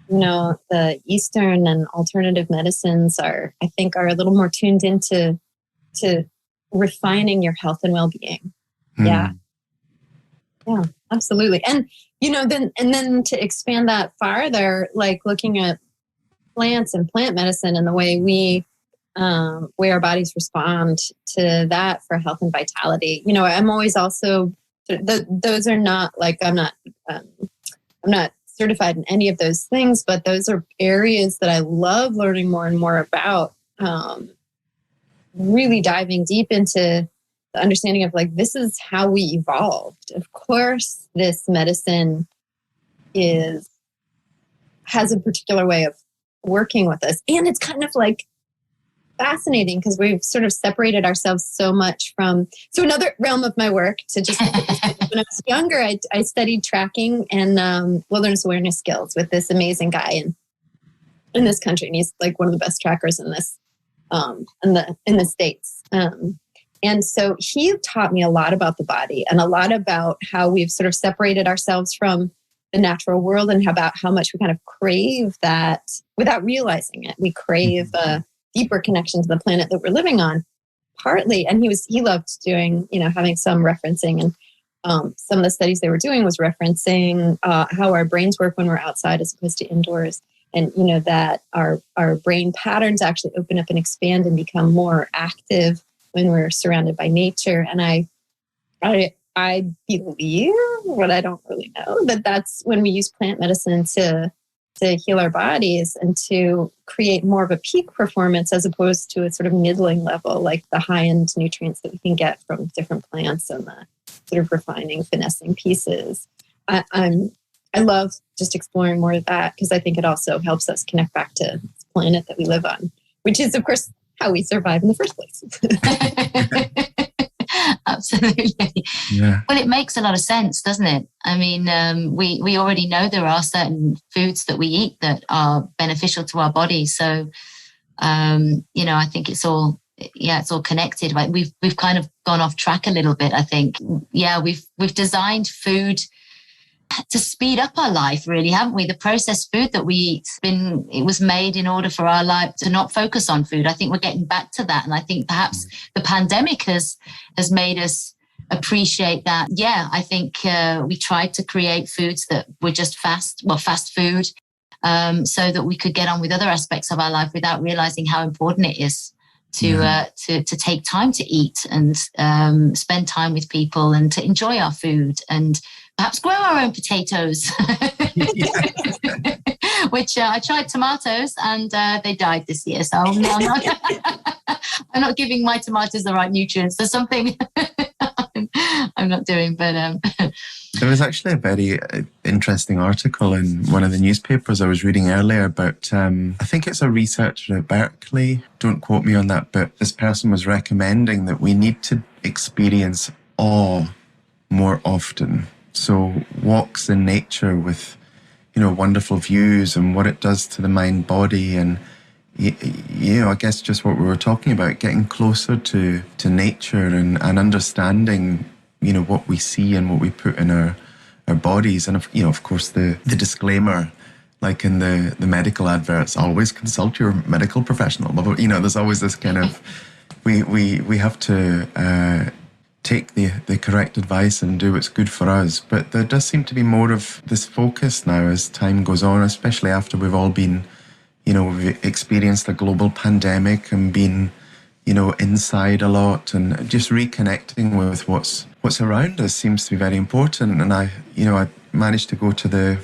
C: you know, the Eastern and alternative medicines are a little more tuned into refining your health and well-being. Yeah, absolutely. And, you know, then to expand that farther, like looking at plants and plant medicine and the way way our bodies respond to that for health and vitality. You know, I'm always also, those are not like, I'm not certified in any of those things, but those are areas that I love learning more and more about, really diving deep into the understanding of like, this is how we evolved. Of course, this medicine has a particular way of working with us. And it's kind of like fascinating because we've sort of separated ourselves so much from, so another realm of my work to just, when I was younger, I studied tracking and wilderness awareness skills with this amazing guy in this country. And he's like one of the best trackers in this, in the States. And so he taught me a lot about the body and a lot about how we've sort of separated ourselves from the natural world and about how much we kind of crave that without realizing it. We crave a deeper connection to the planet that we're living on, partly. And he loved doing, you know, having some referencing, and some of the studies they were doing was referencing how our brains work when we're outside as opposed to indoors. and that our brain patterns actually open up and expand and become more active when we're surrounded by nature. And I believe, but I don't really know, that's when we use plant medicine to heal our bodies and to create more of a peak performance as opposed to a sort of middling level, like the high-end nutrients that we can get from different plants and the sort of refining, finessing pieces. I love just exploring more of that because I think it also helps us connect back to this planet that we live on, which is, of course, how we survive in the first place.
D: Absolutely.
B: Yeah.
D: Well, it makes a lot of sense, doesn't it? I mean, we already know there are certain foods that we eat that are beneficial to our bodies. So, I think it's all connected. Like we've kind of gone off track a little bit. I think, we've designed food to speed up our life, really, haven't we? The processed food that we eat, it was made in order for our life to not focus on food. I think we're getting back to that. And I think perhaps the pandemic has made us appreciate that. Yeah, I think we tried to create foods that were just fast food, so that we could get on with other aspects of our life without realizing how important it is to take time to eat and spend time with people and to enjoy our food and perhaps grow our own potatoes. Which I tried tomatoes and they died this year. So I'm not giving my tomatoes the right nutrients. There's something I'm not doing, but
B: there was actually a very interesting article in one of the newspapers I was reading earlier about, I think it's a researcher at Berkeley, don't quote me on that, but this person was recommending that we need to experience awe more often. So walks in nature with, wonderful views and what it does to the mind body. And, I guess just what we were talking about, getting closer to nature and understanding, what we see and what we put in our bodies. And, of course, the disclaimer, like in the medical adverts, always consult your medical professional. There's always this kind of, we have to take the correct advice and do what's good for us. But there does seem to be more of this focus now as time goes on, especially after we've all been, we've experienced a global pandemic and been, inside a lot, and just reconnecting with what's around us seems to be very important. And I managed to go to the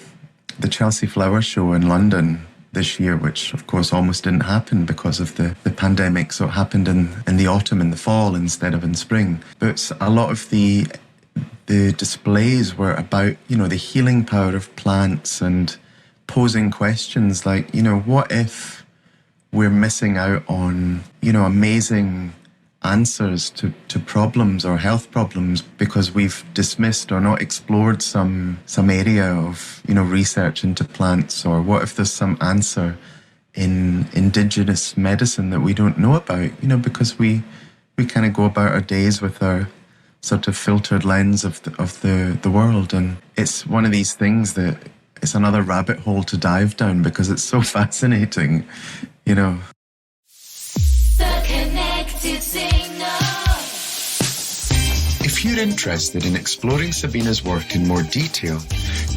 B: Chelsea Flower Show in London this year, which of course almost didn't happen because of the pandemic. So it happened in the autumn and the fall instead of in spring. But a lot of the displays were about, the healing power of plants and posing questions like, what if we're missing out on, amazing answers to problems or health problems because we've dismissed or not explored some area of, research into plants? Or what if there's some answer in indigenous medicine that we don't know about, because we kind of go about our days with our sort of filtered lens of the world. And it's one of these things that it's another rabbit hole to dive down because it's so fascinating,
E: The Connected Signal.
B: If you're interested in exploring Sabina's work in more detail,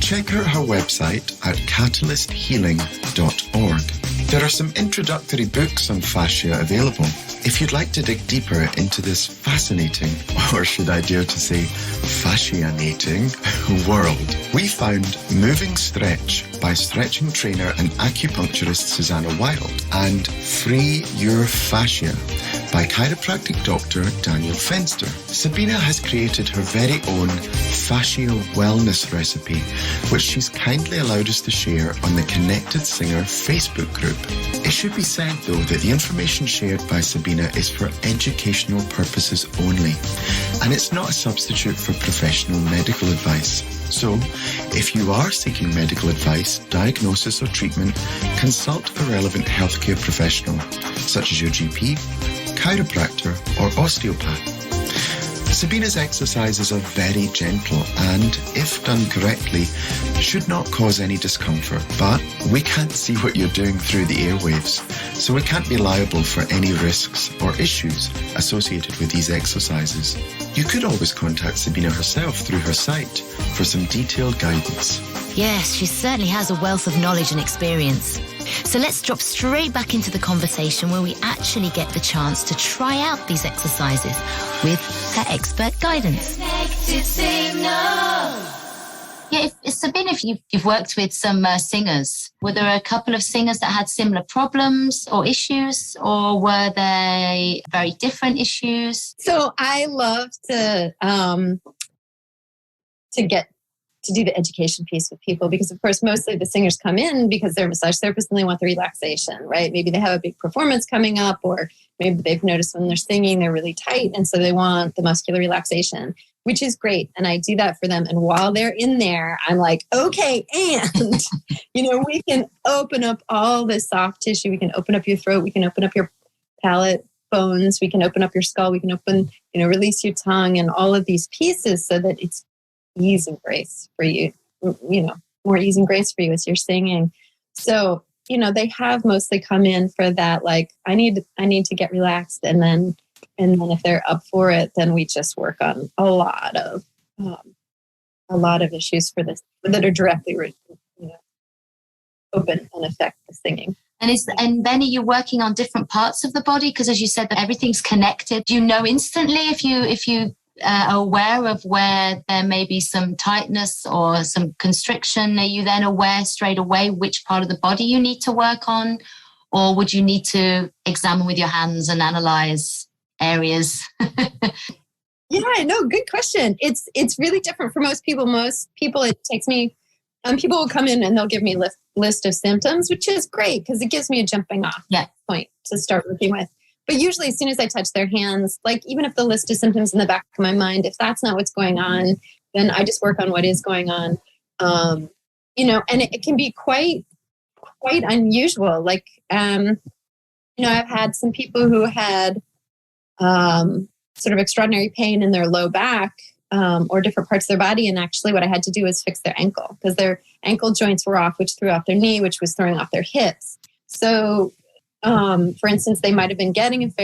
B: check out her website at catalysthealing.org. There are some introductory books on fascia available if you'd like to dig deeper into this fascinating, or should I dare to say, fasciating world. We found Moving Stretch by stretching trainer and acupuncturist Susanna Wilde, and Free Your Fascia by chiropractic doctor Daniel Fenster. Sabina has created her very own fascial wellness recipe, which she's kindly allowed us to share on the Connected Singer Facebook group. It should be said, though, that the information shared by Sabina is for educational purposes only, and it's not a substitute for professional medical advice. So, if you are seeking medical advice, diagnosis or treatment, consult a relevant healthcare professional, such as your GP, chiropractor or osteopath. Sabina's exercises are very gentle and, if done correctly, should not cause any discomfort, but we can't see what you're doing through the airwaves, so we can't be liable for any risks or issues associated with these exercises. You could always contact Sabina herself through her site for some detailed guidance.
A: Yes, she certainly has a wealth of knowledge and experience. So let's drop straight back into the conversation where we actually get the chance to try out these exercises with her expert guidance.
D: Yeah, Sabina, if you've worked with some singers, were there a couple of singers that had similar problems or issues, or were they very different issues?
C: So I love to do the education piece with people, because of course mostly the singers come in because they're massage therapists and they want the relaxation, right? Maybe they have a big performance coming up, or maybe they've noticed when they're singing they're really tight, and so they want the muscular relaxation, which is great. And I do that for them. And while they're in there, I'm like, okay, and we can open up all this soft tissue. We can open up your throat. We can open up your palate bones. We can open up your skull. We can release your tongue and all of these pieces so that it's ease and grace for you, more ease and grace for you as you're singing. So, they have mostly come in for that, like, I need to get relaxed. And then if they're up for it, then we just work on a lot of issues for this that are directly, open and affect the singing.
D: And then are you working on different parts of the body? Because as you said, that everything's connected. Do you know instantly if you are aware of where there may be some tightness or some constriction? Are you then aware straight away which part of the body you need to work on? Or would you need to examine with your hands and analyze areas?
C: Yeah, no, good question. It's really different for most people. Most people, it takes me, people will come in and they'll give me a list of symptoms, which is great because it gives me a jumping off point to start working with. But usually as soon as I touch their hands, like even if the list of symptoms in the back of my mind, if that's not what's going on, then I just work on what is going on. And it can be quite unusual. Like, I've had some people who had sort of extraordinary pain in their low back or different parts of their body. And actually what I had to do was fix their ankle because their ankle joints were off, which threw off their knee, which was throwing off their hips. So, for instance, they might have been getting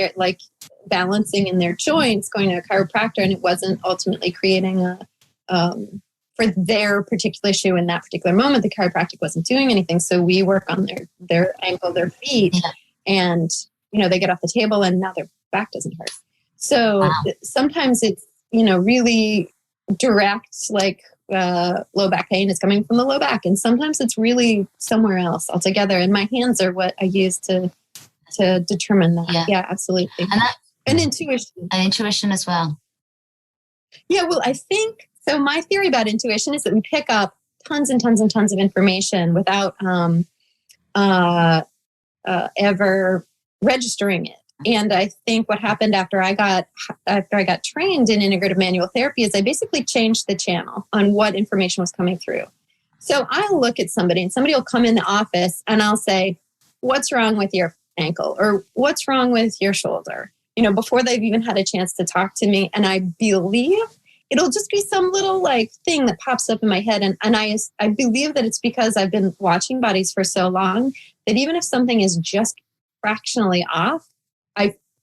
C: balancing in their joints, going to a chiropractor, and it wasn't ultimately creating for their particular issue in that particular moment. The chiropractic wasn't doing anything. So we work on their ankle, their feet, and, they get off the table and now their back doesn't hurt. So sometimes it's, really direct, low back pain is coming from the low back. And sometimes it's really somewhere else altogether. And my hands are what I use to determine that. Yeah, absolutely. And intuition.
D: And intuition as well.
C: Yeah, well, I think, so my theory about intuition is that we pick up tons and tons and tons of information without ever registering it. And I think what happened after I got trained in integrative manual therapy is I basically changed the channel on what information was coming through. So I'll look at somebody and somebody will come in the office and I'll say, what's wrong with your ankle? Or what's wrong with your shoulder? Before they've even had a chance to talk to me. And I believe it'll just be some little thing that pops up in my head. And I believe that it's because I've been watching bodies for so long that even if something is just fractionally off,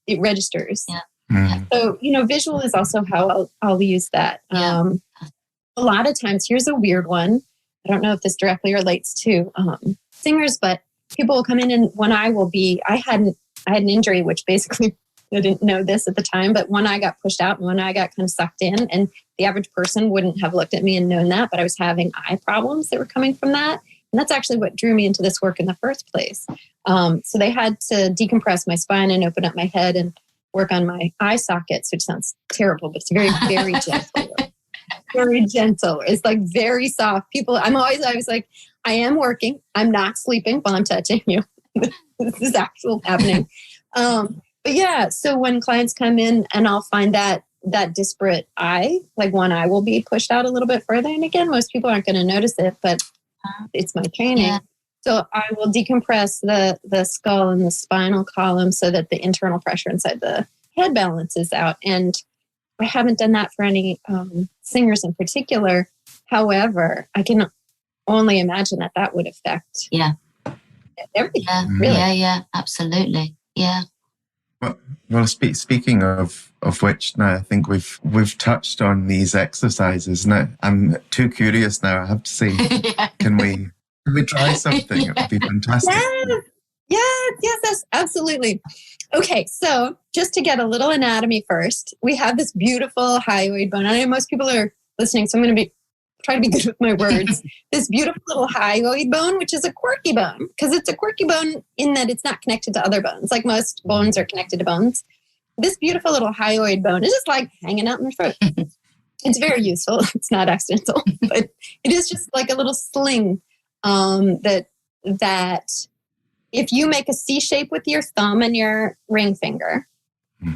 C: it registers.
D: Yeah.
B: Mm.
C: So, visual is also how I'll use that. A lot of times, here's a weird one. I don't know if this directly relates to singers, but people will come in and I had an injury, which basically, I didn't know this at the time, but one eye got pushed out and one eye got kind of sucked in. And the average person wouldn't have looked at me and known that, but I was having eye problems that were coming from that. And that's actually what drew me into this work in the first place. So they had to decompress my spine and open up my head and work on my eye sockets, which sounds terrible, but it's very, very gentle. Very gentle. It's very soft. I was like, I am working. I'm not sleeping while I'm touching you. This is actual happening. But yeah, so when clients come in and I'll find that disparate eye, one eye will be pushed out a little bit further. And again, most people aren't going to notice it, but it's my training. Yeah. So I will decompress the skull and the spinal column so that the internal pressure inside the head balances out. And I haven't done that for any singers in particular. However, I can only imagine that would affect everything.
D: Yeah,
C: really.
D: yeah, absolutely. Yeah.
B: Well, speaking of which, now I think we've touched on these exercises. Now I'm too curious. Now I have to say, can we try something? It would be fantastic.
C: Yes, absolutely. Okay, so just to get a little anatomy first, we have this beautiful hyoid bone. I know most people are listening, so I'm going to try to be good with my words. This beautiful little hyoid bone, which is a quirky bone, because it's a quirky bone in that it's not connected to other bones. Like most bones are connected to bones. This beautiful little hyoid bone is just like hanging out in the throat. It's very useful. It's not accidental, but it is just like a little sling that if you make a C shape with your thumb and your ring finger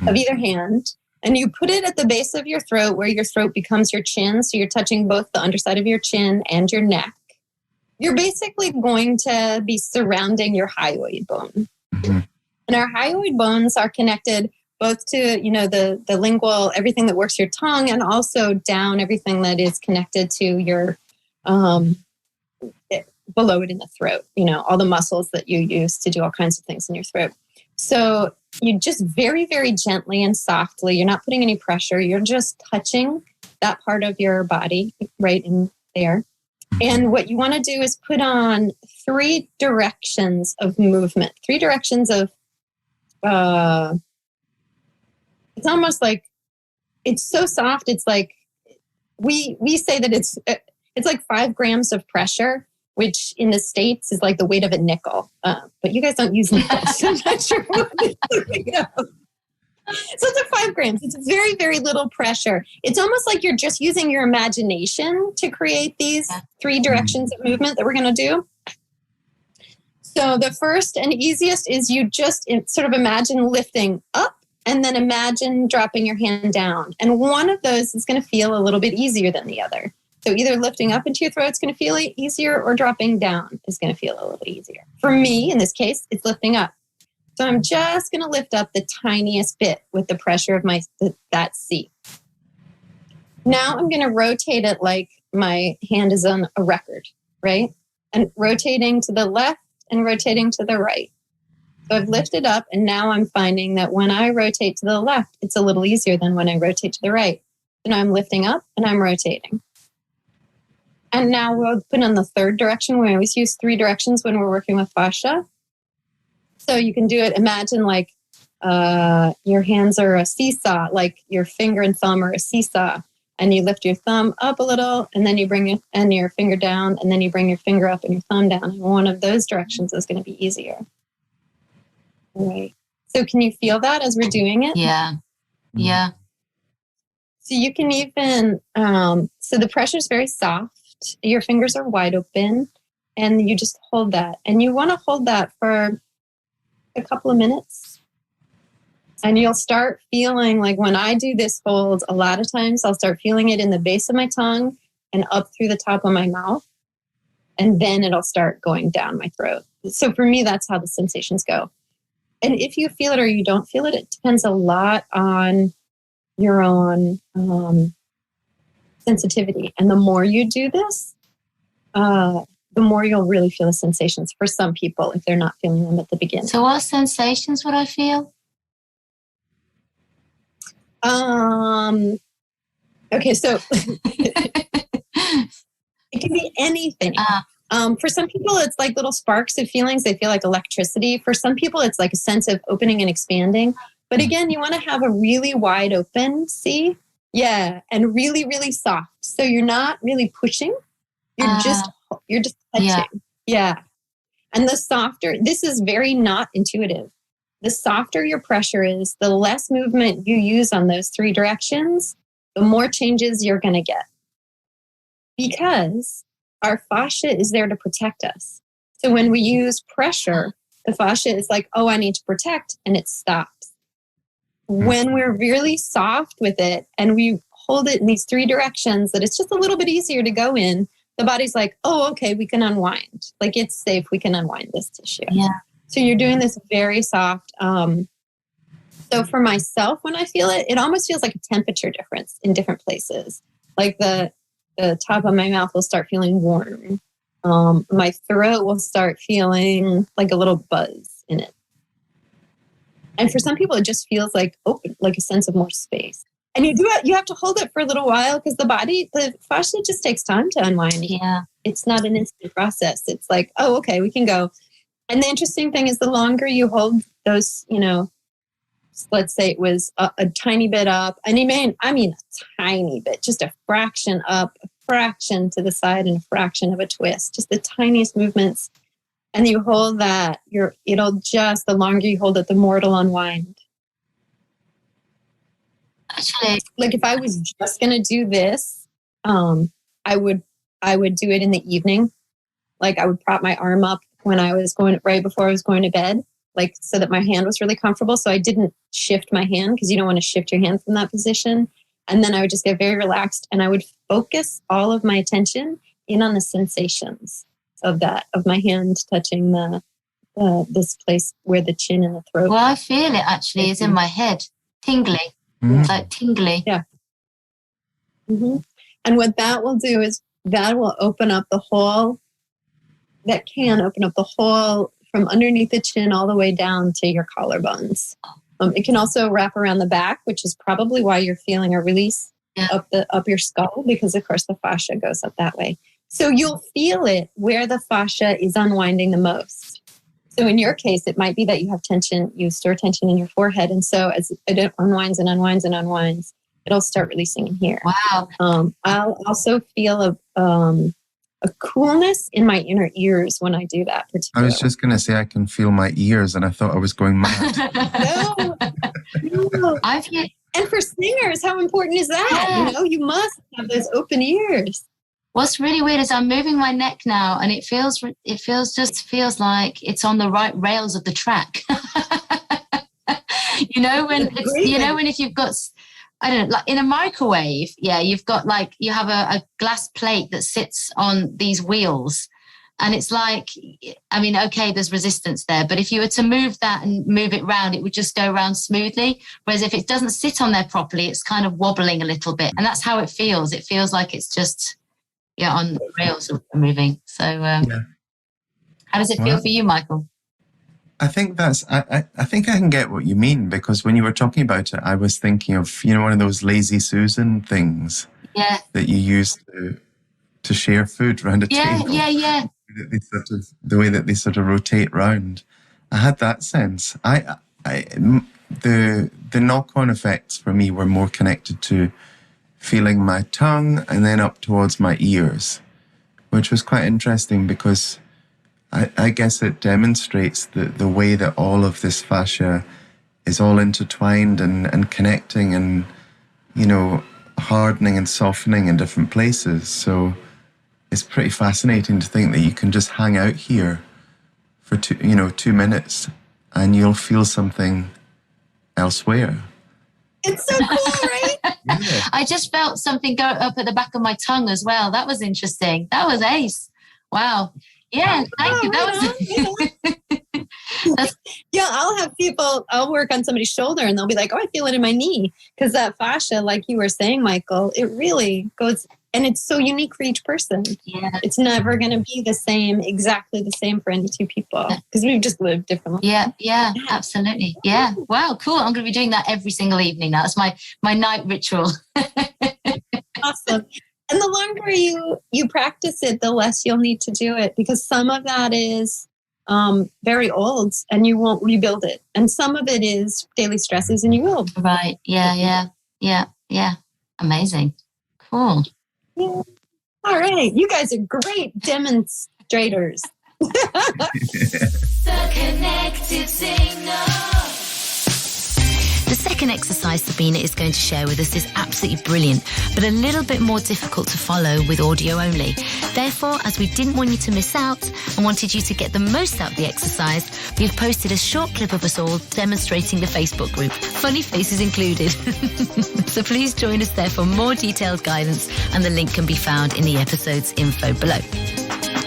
C: of either hand, and you put it at the base of your throat where your throat becomes your chin, so you're touching both the underside of your chin and your neck, you're basically going to be surrounding your hyoid bone. Mm-hmm. And our hyoid bones are connected both to, the lingual, everything that works your tongue, and also down everything that is connected to your, below it in the throat, all the muscles that you use to do all kinds of things in your throat. So you just very, very gently and softly, you're not putting any pressure, you're just touching that part of your body right in there. And what you want to do is put on 3 directions of movement, 3 directions of, it's almost like, it's so soft. It's like, we say that it's like 5 grams of pressure, which in the States is like the weight of a nickel. But you guys don't use nickels, so I'm not sure what it's So it's like 5 grams. It's very, very little pressure. It's almost like you're just using your imagination to create these 3 directions of movement that we're going to do. So the first and easiest is you just sort of imagine lifting up and then imagine dropping your hand down. And one of those is going to feel a little bit easier than the other. So either lifting up into your throat is going to feel easier, or dropping down is going to feel a little easier. For me, in this case, it's lifting up. So I'm just going to lift up the tiniest bit with the pressure of that C. Now I'm going to rotate it like my hand is on a record, right? And rotating to the left and rotating to the right. So I've lifted up, and now I'm finding that when I rotate to the left, it's a little easier than when I rotate to the right. So now I'm lifting up and I'm rotating. And now we'll put on the 3rd direction. We always use 3 directions when we're working with fascia. So you can do it, imagine like your hands are a seesaw, like your finger and thumb are a seesaw. And you lift your thumb up a little, and then you bring your finger down, and then you bring your finger up and your thumb down. And one of those directions is going to be easier. All right. So can you feel that as we're doing it?
D: Yeah. Yeah.
C: So you can even, so the pressure is very soft. Your fingers are wide open, and you just hold that. And you want to hold that for a couple of minutes. And you'll start feeling like, when I do this hold, a lot of times I'll start feeling it in the base of my tongue and up through the top of my mouth. And then it'll start going down my throat. So for me, that's how the sensations go. And if you feel it or you don't feel it, it depends a lot on your own sensitivity. And the more you do this, the more you'll really feel the sensations for some people if they're not feeling them at the beginning.
D: So what sensations would I feel?
C: Okay, so it can be anything. For some people, it's like little sparks of feelings. They feel like electricity. For some people, it's like a sense of opening and expanding. But again, you want to have a really wide open, see? Yeah, and really, really soft. So you're not really pushing. You're just touching. Yeah. And the softer, this is very not intuitive. The softer your pressure is, the less movement you use on those 3 directions, the more changes you're going to get. Because our fascia is there to protect us. So when we use pressure, the fascia is like, oh, I need to protect, and it stops. When we're really soft with it and we hold it in these 3 directions that it's just a little bit easier to go in, the body's like, oh, okay, we can unwind. Like, it's safe. We can unwind this tissue.
D: Yeah.
C: So you're doing this very soft. So for myself, when I feel it, it almost feels like a temperature difference in different places. Like the top of my mouth will start feeling warm. my throat will start feeling like a little buzz in it. And for some people, it just feels like open, like a sense of more space. And you have to hold it for a little while because the fascia just takes time to unwind.
D: Yeah.
C: It's not an instant process. It's like, oh, okay, we can go. And the interesting thing is the longer you hold those, let's say it was a tiny bit up, and I mean a tiny bit, just a fraction up, a fraction to the side, and a fraction of a twist, just the tiniest movements. And you hold that, the longer you hold it, the more it'll unwind.
D: Actually,
C: like if I was just going to do this, I would do it in the evening. Like I would prop my arm up right before I was going to bed, like so that my hand was really comfortable. So I didn't shift my hand because you don't want to shift your hand from that position. And then I would just get very relaxed and I would focus all of my attention in on the sensations of my hand touching this place where the chin and the throat.
D: Well, I feel it actually is in my head, tingly. It's like tingly.
C: Yeah. Mm-hmm. And what that will do is that will open up the hole. That can open up the hole from underneath the chin all the way down to your collarbones. It can also wrap around the back, which is probably why you're feeling a release up your skull, because of course the fascia goes up that way. So you'll feel it where the fascia is unwinding the most. So in your case, it might be that you have tension, you store tension in your forehead. And so as it unwinds and unwinds and unwinds, it'll start releasing in here.
D: Wow.
C: I'll also feel a coolness in my inner ears when I do that.
E: I was just going to say I can feel my ears, and I thought I was going mad.
C: No. And for singers, how important is that?
D: Yeah.
C: You must have those open ears.
D: What's really weird is I'm moving my neck now, and it feels like it's on the right rails of the track. when if you've got, I don't know, like in a microwave, you've got you have a glass plate that sits on these wheels, and it's like, I mean, okay, there's resistance there, but if you were to move that and move it round, it would just go around smoothly. Whereas if it doesn't sit on there properly, it's kind of wobbling a little bit, and that's how it feels. It feels like it's just on the rails are moving. So how does it feel for you, Michael?
E: I think I think I can get what you mean, because when you were talking about it, I was thinking of, one of those Lazy Susan things that you use to share food around a table.
D: Yeah.
E: The way that they sort of rotate round. I had that sense. The knock-on effects for me were more connected to feeling my tongue and then up towards my ears, which was quite interesting because I guess it demonstrates the way that all of this fascia is all intertwined and connecting and, hardening and softening in different places. So it's pretty fascinating to think that you can just hang out here for 2 minutes and you'll feel something elsewhere.
C: It's so cool, right?
E: Yeah.
D: I just felt something go up at the back of my tongue as well. That was interesting. That was ace. Wow. Yeah, thank you. That was...
C: I'll have I'll work on somebody's shoulder and they'll be like, oh, I feel it in my knee. Because that fascia, like you were saying, Michael, it really goes, and it's so unique for each person.
D: Yeah.
C: It's never going to be exactly the same for any two people, because we've just lived differently.
D: Yeah, absolutely. Yeah. Wow, cool. I'm going to be doing that every single evening now. It's my night ritual.
C: Awesome. And the longer you practice it, the less you'll need to do it, because some of that is very old and you won't rebuild it. And some of it is daily stresses and you will.
D: Right. Yeah. Amazing. Cool.
C: Yeah. All right. You guys are great demonstrators.
E: The Connected Signal.
A: The second exercise Sabina is going to share with us is absolutely brilliant, but a little bit more difficult to follow with audio only. Therefore, as we didn't want you to miss out and wanted you to get the most out of the exercise, we've posted a short clip of us all demonstrating the Facebook group, funny faces included. So please join us there for more detailed guidance, and the link can be found in the episode's info below.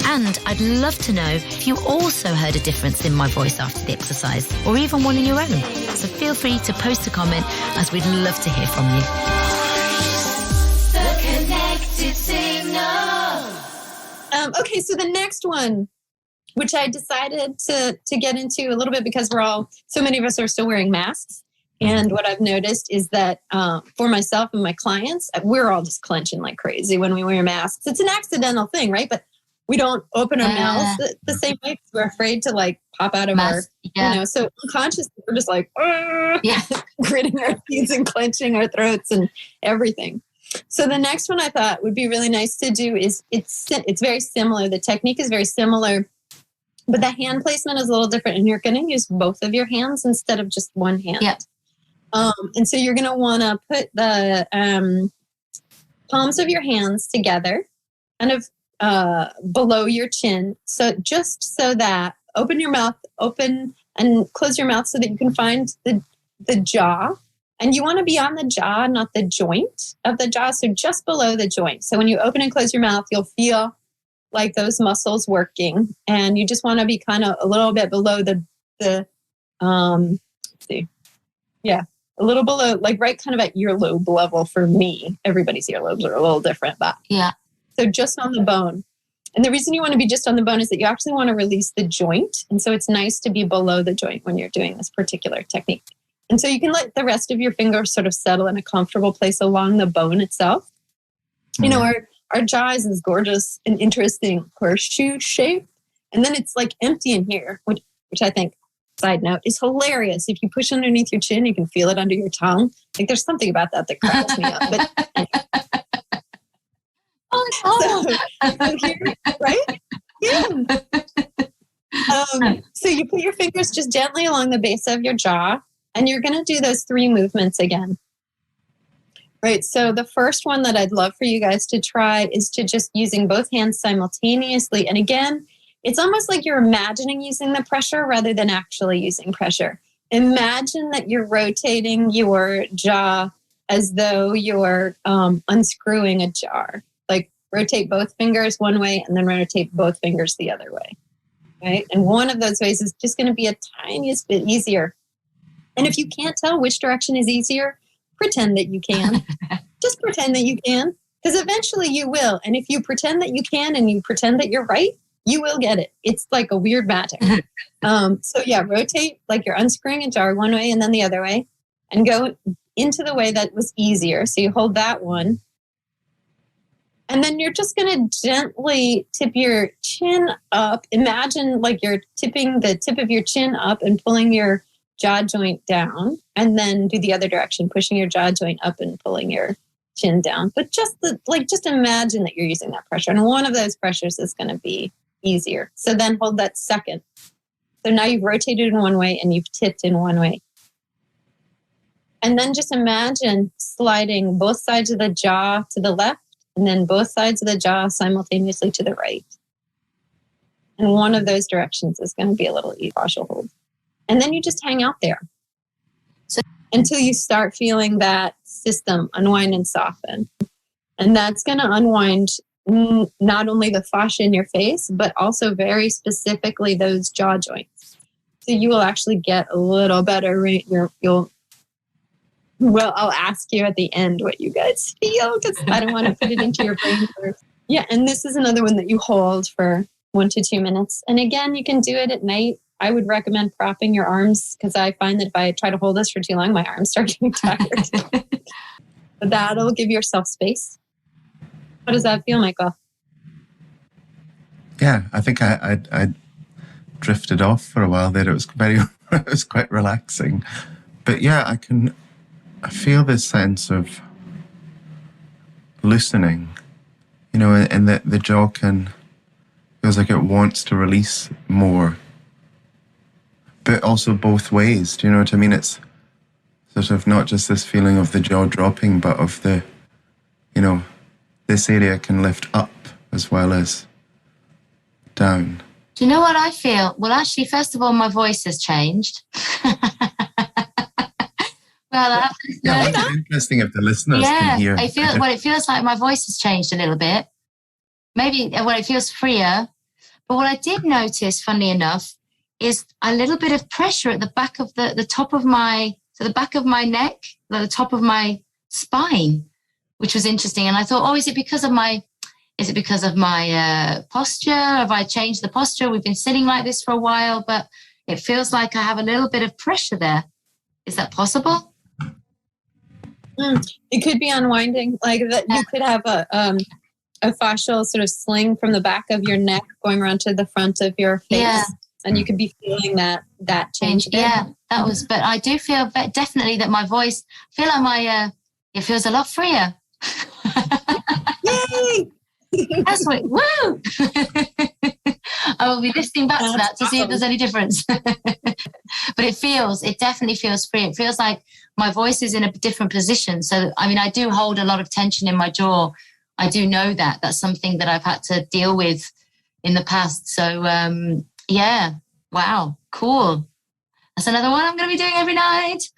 A: And I'd love to know if you also heard a difference in my voice after the exercise, or even one in your own. So feel free to post a comment, as we'd love to hear from you.
E: The Connected Signal.
C: Okay, so the next one, which I decided to get into a little bit because so many of us are still wearing masks. And what I've noticed is that for myself and my clients, we're all just clenching like crazy when we wear masks. It's an accidental thing, right? But we don't open our mouths the same way because we're afraid to like pop out of so unconsciously we're just like, gritting our teeth and clenching our throats and everything. So the next one I thought would be really nice to do is it's very similar. The technique is very similar, but the hand placement is a little different, and you're going to use both of your hands instead of just one hand.
D: Yeah.
C: And so you're going to want to put the palms of your hands together, kind of below your chin. So just so that open your mouth, open and close your mouth so that you can find the jaw. And you want to be on the jaw, not the joint of the jaw. So just below the joint. So when you open and close your mouth, you'll feel like those muscles working. And you just want to be kind of a little bit below a little below, like right kind of at earlobe level for me. Everybody's earlobes are a little different, but so just on the bone. And the reason you want to be just on the bone is that you actually want to release the joint. And so it's nice to be below the joint when you're doing this particular technique. And so you can let the rest of your fingers sort of settle in a comfortable place along the bone itself. You know, our jaw is this gorgeous and interesting horseshoe shape. And then it's like empty in here, which I think, side note, is hilarious. If you push underneath your chin, you can feel it under your tongue. Like there's something about that cracks me up. But so here, right? Yeah. So you put your fingers just gently along the base of your jaw, and you're going to do those 3 movements again. Right. So the first one that I'd love for you guys to try is to just using both hands simultaneously. And again, it's almost like you're imagining using the pressure rather than actually using pressure. Imagine that you're rotating your jaw as though you're unscrewing a jar. Like rotate both fingers one way and then rotate both fingers the other way. Right. And one of those ways is just going to be a tiniest bit easier. And if you can't tell which direction is easier, pretend that you can. Just pretend that you can, because eventually you will. And if you pretend that you can and you pretend that you're right, you will get it. It's like a weird magic. Rotate like you're unscrewing a jar one way and then the other way, and go into the way that was easier. So you hold that one. And then you're just going to gently tip your chin up. Imagine like you're tipping the tip of your chin up and pulling your jaw joint down, and then do the other direction, pushing your jaw joint up and pulling your chin down. But just imagine that you're using that pressure. And one of those pressures is going to be easier. So then hold that second. So now you've rotated in one way and you've tipped in one way. And then just imagine sliding both sides of the jaw to the left and then both sides of the jaw simultaneously to the right. And one of those directions is going to be a little fascial hold. And then you just hang out there until you start feeling that system unwind and soften. And that's going to unwind not only the fascia in your face, but also very specifically those jaw joints. So you will actually get a little better. I'll ask you at the end what you guys feel, because I don't want to put it into your brain first. Yeah, and this is another one that you hold for 1 to 2 minutes. And again, you can do it at night. I would recommend propping your arms, because I find that if I try to hold this for too long, my arms start getting tired. But that'll give yourself space. How does that feel, Michael?
E: Yeah, I think I drifted off for a while there. It was quite relaxing. But yeah, I feel this sense of loosening, and that the jaw feels like it wants to release more. But also both ways, do you know what I mean? It's sort of not just this feeling of the jaw dropping, but of the, this area can lift up as well as down.
D: Do you know what I feel? Well, actually, first of all, my voice has changed.
E: It's interesting if the listeners can hear.
D: It feels like my voice has changed a little bit. Maybe, it feels freer. But what I did notice, funnily enough, is a little bit of pressure at the back of the top of the back of my neck, the top of my spine, which was interesting. And I thought, is it because of Is it because of my posture? Have I changed the posture? We've been sitting like this for a while, but it feels like I have a little bit of pressure there. Is that possible?
C: It could be unwinding, like that. You could have a fascial sort of sling from the back of your neck going around to the front of your face, and you could be feeling that change.
D: Yeah, that was. But I do feel definitely that my voice, I feel like it feels a lot freer.
C: Yay!
D: That's what. Woo! I will be listening back to that to see if there's any difference. But it definitely feels free. It feels like my voice is in a different position. So, I mean, I do hold a lot of tension in my jaw. I do know that. That's something that I've had to deal with in the past. So, yeah. Wow. Cool. That's another one I'm going to be doing every night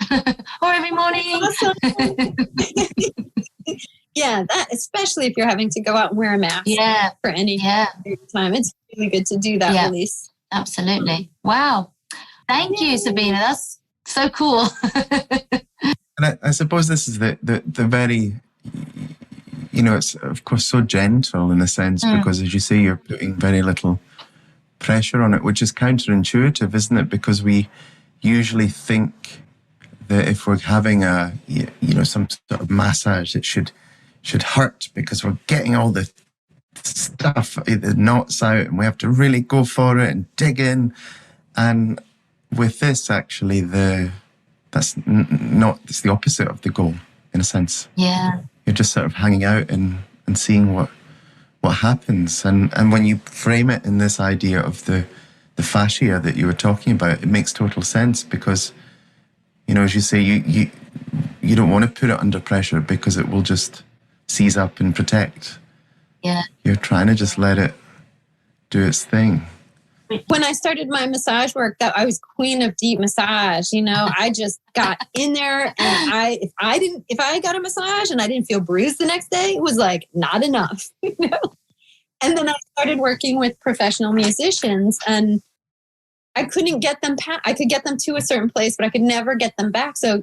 D: or every morning.
C: Awesome. Yeah, that, especially if you're having to go out and wear a mask for any time. It's really good to do that release.
D: Absolutely. Wow. Thank you, Sabina. That's so cool.
E: And I suppose this is the very, it's of course so gentle in a sense, because as you say, you're putting very little pressure on it, which is counterintuitive, isn't it? Because we usually think that if we're having some sort of massage, it should hurt because we're getting all the stuff, the knots out, and we have to really go for it and dig in. And with this, actually, it's the opposite of the goal, in a sense.
D: Yeah.
E: You're just sort of hanging out and seeing what happens. And when you frame it in this idea of the fascia that you were talking about, it makes total sense because, as you say, you don't want to put it under pressure because it will just seize up and protect.
D: Yeah.
E: You're trying to just let it do its thing.
C: When I started my massage work, I was queen of deep massage. I just got in there, and if I got a massage and I didn't feel bruised the next day, it was like not enough. And then I started working with professional musicians, and I couldn't get them I could get them to a certain place, but I could never get them back. So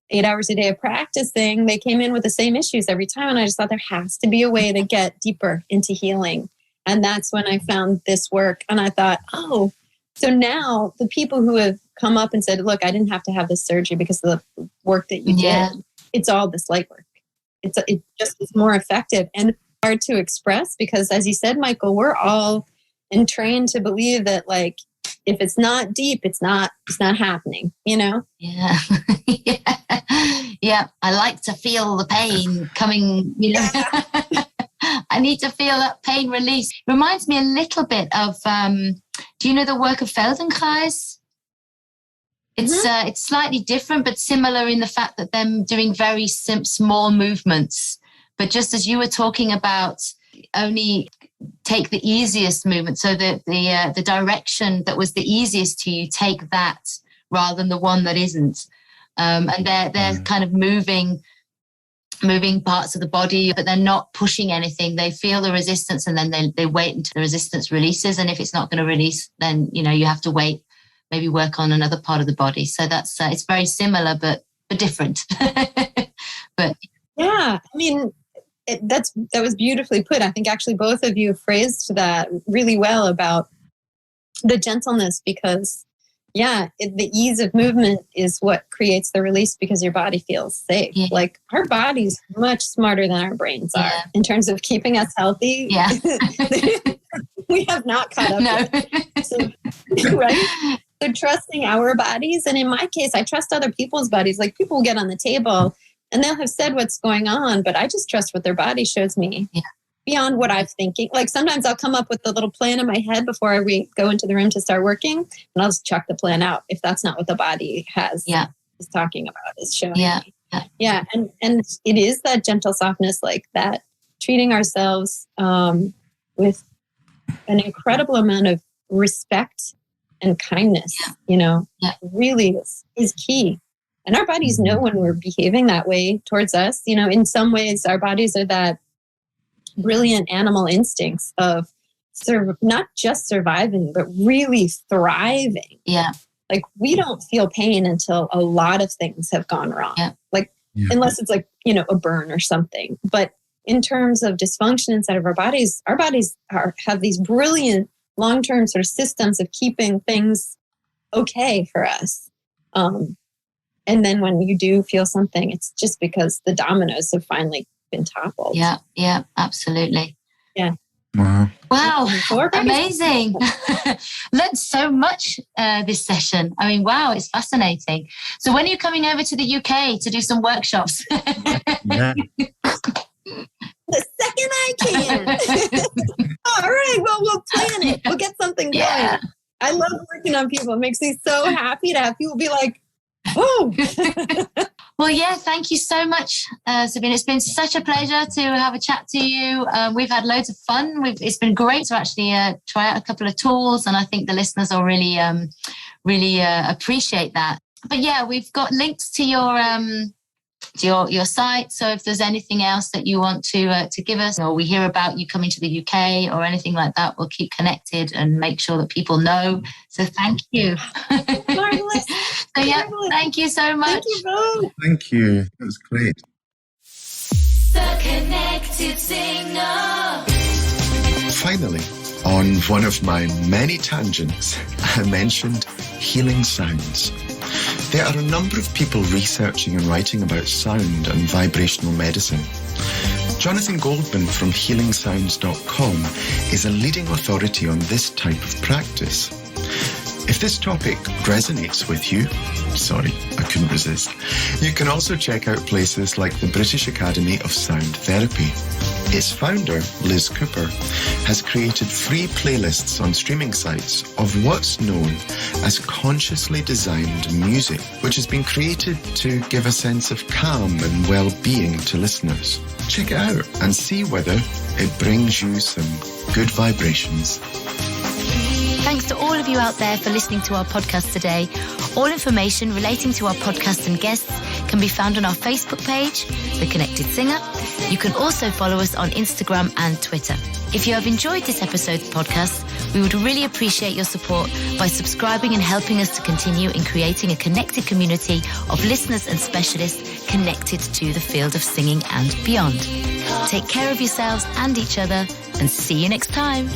C: 8 hours a day of practicing, they came in with the same issues every time, and I just thought there has to be a way to get deeper into healing. And that's when I found this work. And I thought, so now the people who have come up and said, look, I didn't have to have this surgery because of the work that you did. It's all this light work. It just is more effective and hard to express because, as you said, Michael, we're all trained to believe that, like, if it's not deep, it's not happening, Yeah.
D: Yeah. I like to feel the pain coming, I need to feel that pain release. Reminds me a little bit of, do you know the work of Feldenkrais? It's slightly different, but similar in the fact that them doing very small movements. But just as you were talking about, only take the easiest movement. So the direction that was the easiest to you, take that rather than the one that isn't. And they're kind of moving parts of the body, but they're not pushing anything. They feel the resistance and then they wait until the resistance releases. And if it's not going to release, then, you have to wait, maybe work on another part of the body. So that's, it's very similar, but different. But
C: yeah, I mean, that was beautifully put. I think actually both of you phrased that really well about the gentleness because the ease of movement is what creates the release because your body feels safe. Yeah. Like our body's much smarter than our brains are in terms of keeping us healthy.
D: Yeah.
C: We have not caught up. No. So, right? So trusting our bodies. And in my case, I trust other people's bodies. Like people will get on the table and they'll have said what's going on, but I just trust what their body shows me. Yeah. Beyond what I'm thinking. Like sometimes I'll come up with a little plan in my head before we go into the room to start working, and I'll just chuck the plan out if that's not what the body is talking about, is showing me. Yeah. And it is that gentle softness, like that, treating ourselves with an incredible amount of respect and kindness, really is key. And our bodies know when we're behaving that way towards us. In some ways, our bodies are that brilliant animal instincts of not just surviving, but really thriving. Yeah. Like we don't feel pain until a lot of things have gone wrong. Yeah. Like, unless it's like, a burn or something. But in terms of dysfunction inside of our bodies have these brilliant long-term sort of systems of keeping things okay for us. And then when you do feel something, it's just because the dominoes have finally been toppled.
D: Yeah, absolutely.
C: Yeah.
D: Wow, amazing. Learned so much this session. I mean, wow, it's fascinating. So when are you coming over to the UK to do some workshops?
E: Yeah.
C: The second I can. All right, well, we'll plan it. We'll get something going. I love working on people. It makes me so happy to have people be like, oh.
D: Well, yeah, thank you so much, Sabina. It's been such a pleasure to have a chat to you. We've had loads of fun. It's been great to actually try out a couple of tools, and I think the listeners will really appreciate that. But yeah, we've got links to your site. So if there's anything else that you want to give us, or we hear about you coming to the UK or anything like that, we'll keep connected and make sure that people know. So thank you.
C: Marvelous.
D: So yeah, thank you so much.
C: Thank you both.
E: Thank you. That was great.
F: The Connected Singer.
B: Finally, on one of my many tangents, I mentioned healing sounds. There are a number of people researching and writing about sound and vibrational medicine. Jonathan Goldman from healingsounds.com is a leading authority on this type of practice. If this topic resonates with you, sorry, I couldn't resist, you can also check out places like the British Academy of Sound Therapy. Its founder, Liz Cooper, has created free playlists on streaming sites of what's known as consciously designed music, which has been created to give a sense of calm and well-being to listeners. Check it out and see whether it brings you some good vibrations.
A: Thanks to all of you out there for listening to our podcast today. All information relating to our podcast and guests can be found on our Facebook page, The Connected Singer. You can also follow us on Instagram and Twitter. If you have enjoyed this episode's podcast, we would really appreciate your support by subscribing and helping us to continue in creating a connected community of listeners and specialists connected to the field of singing and beyond. Take care of yourselves and each other, and see you next time.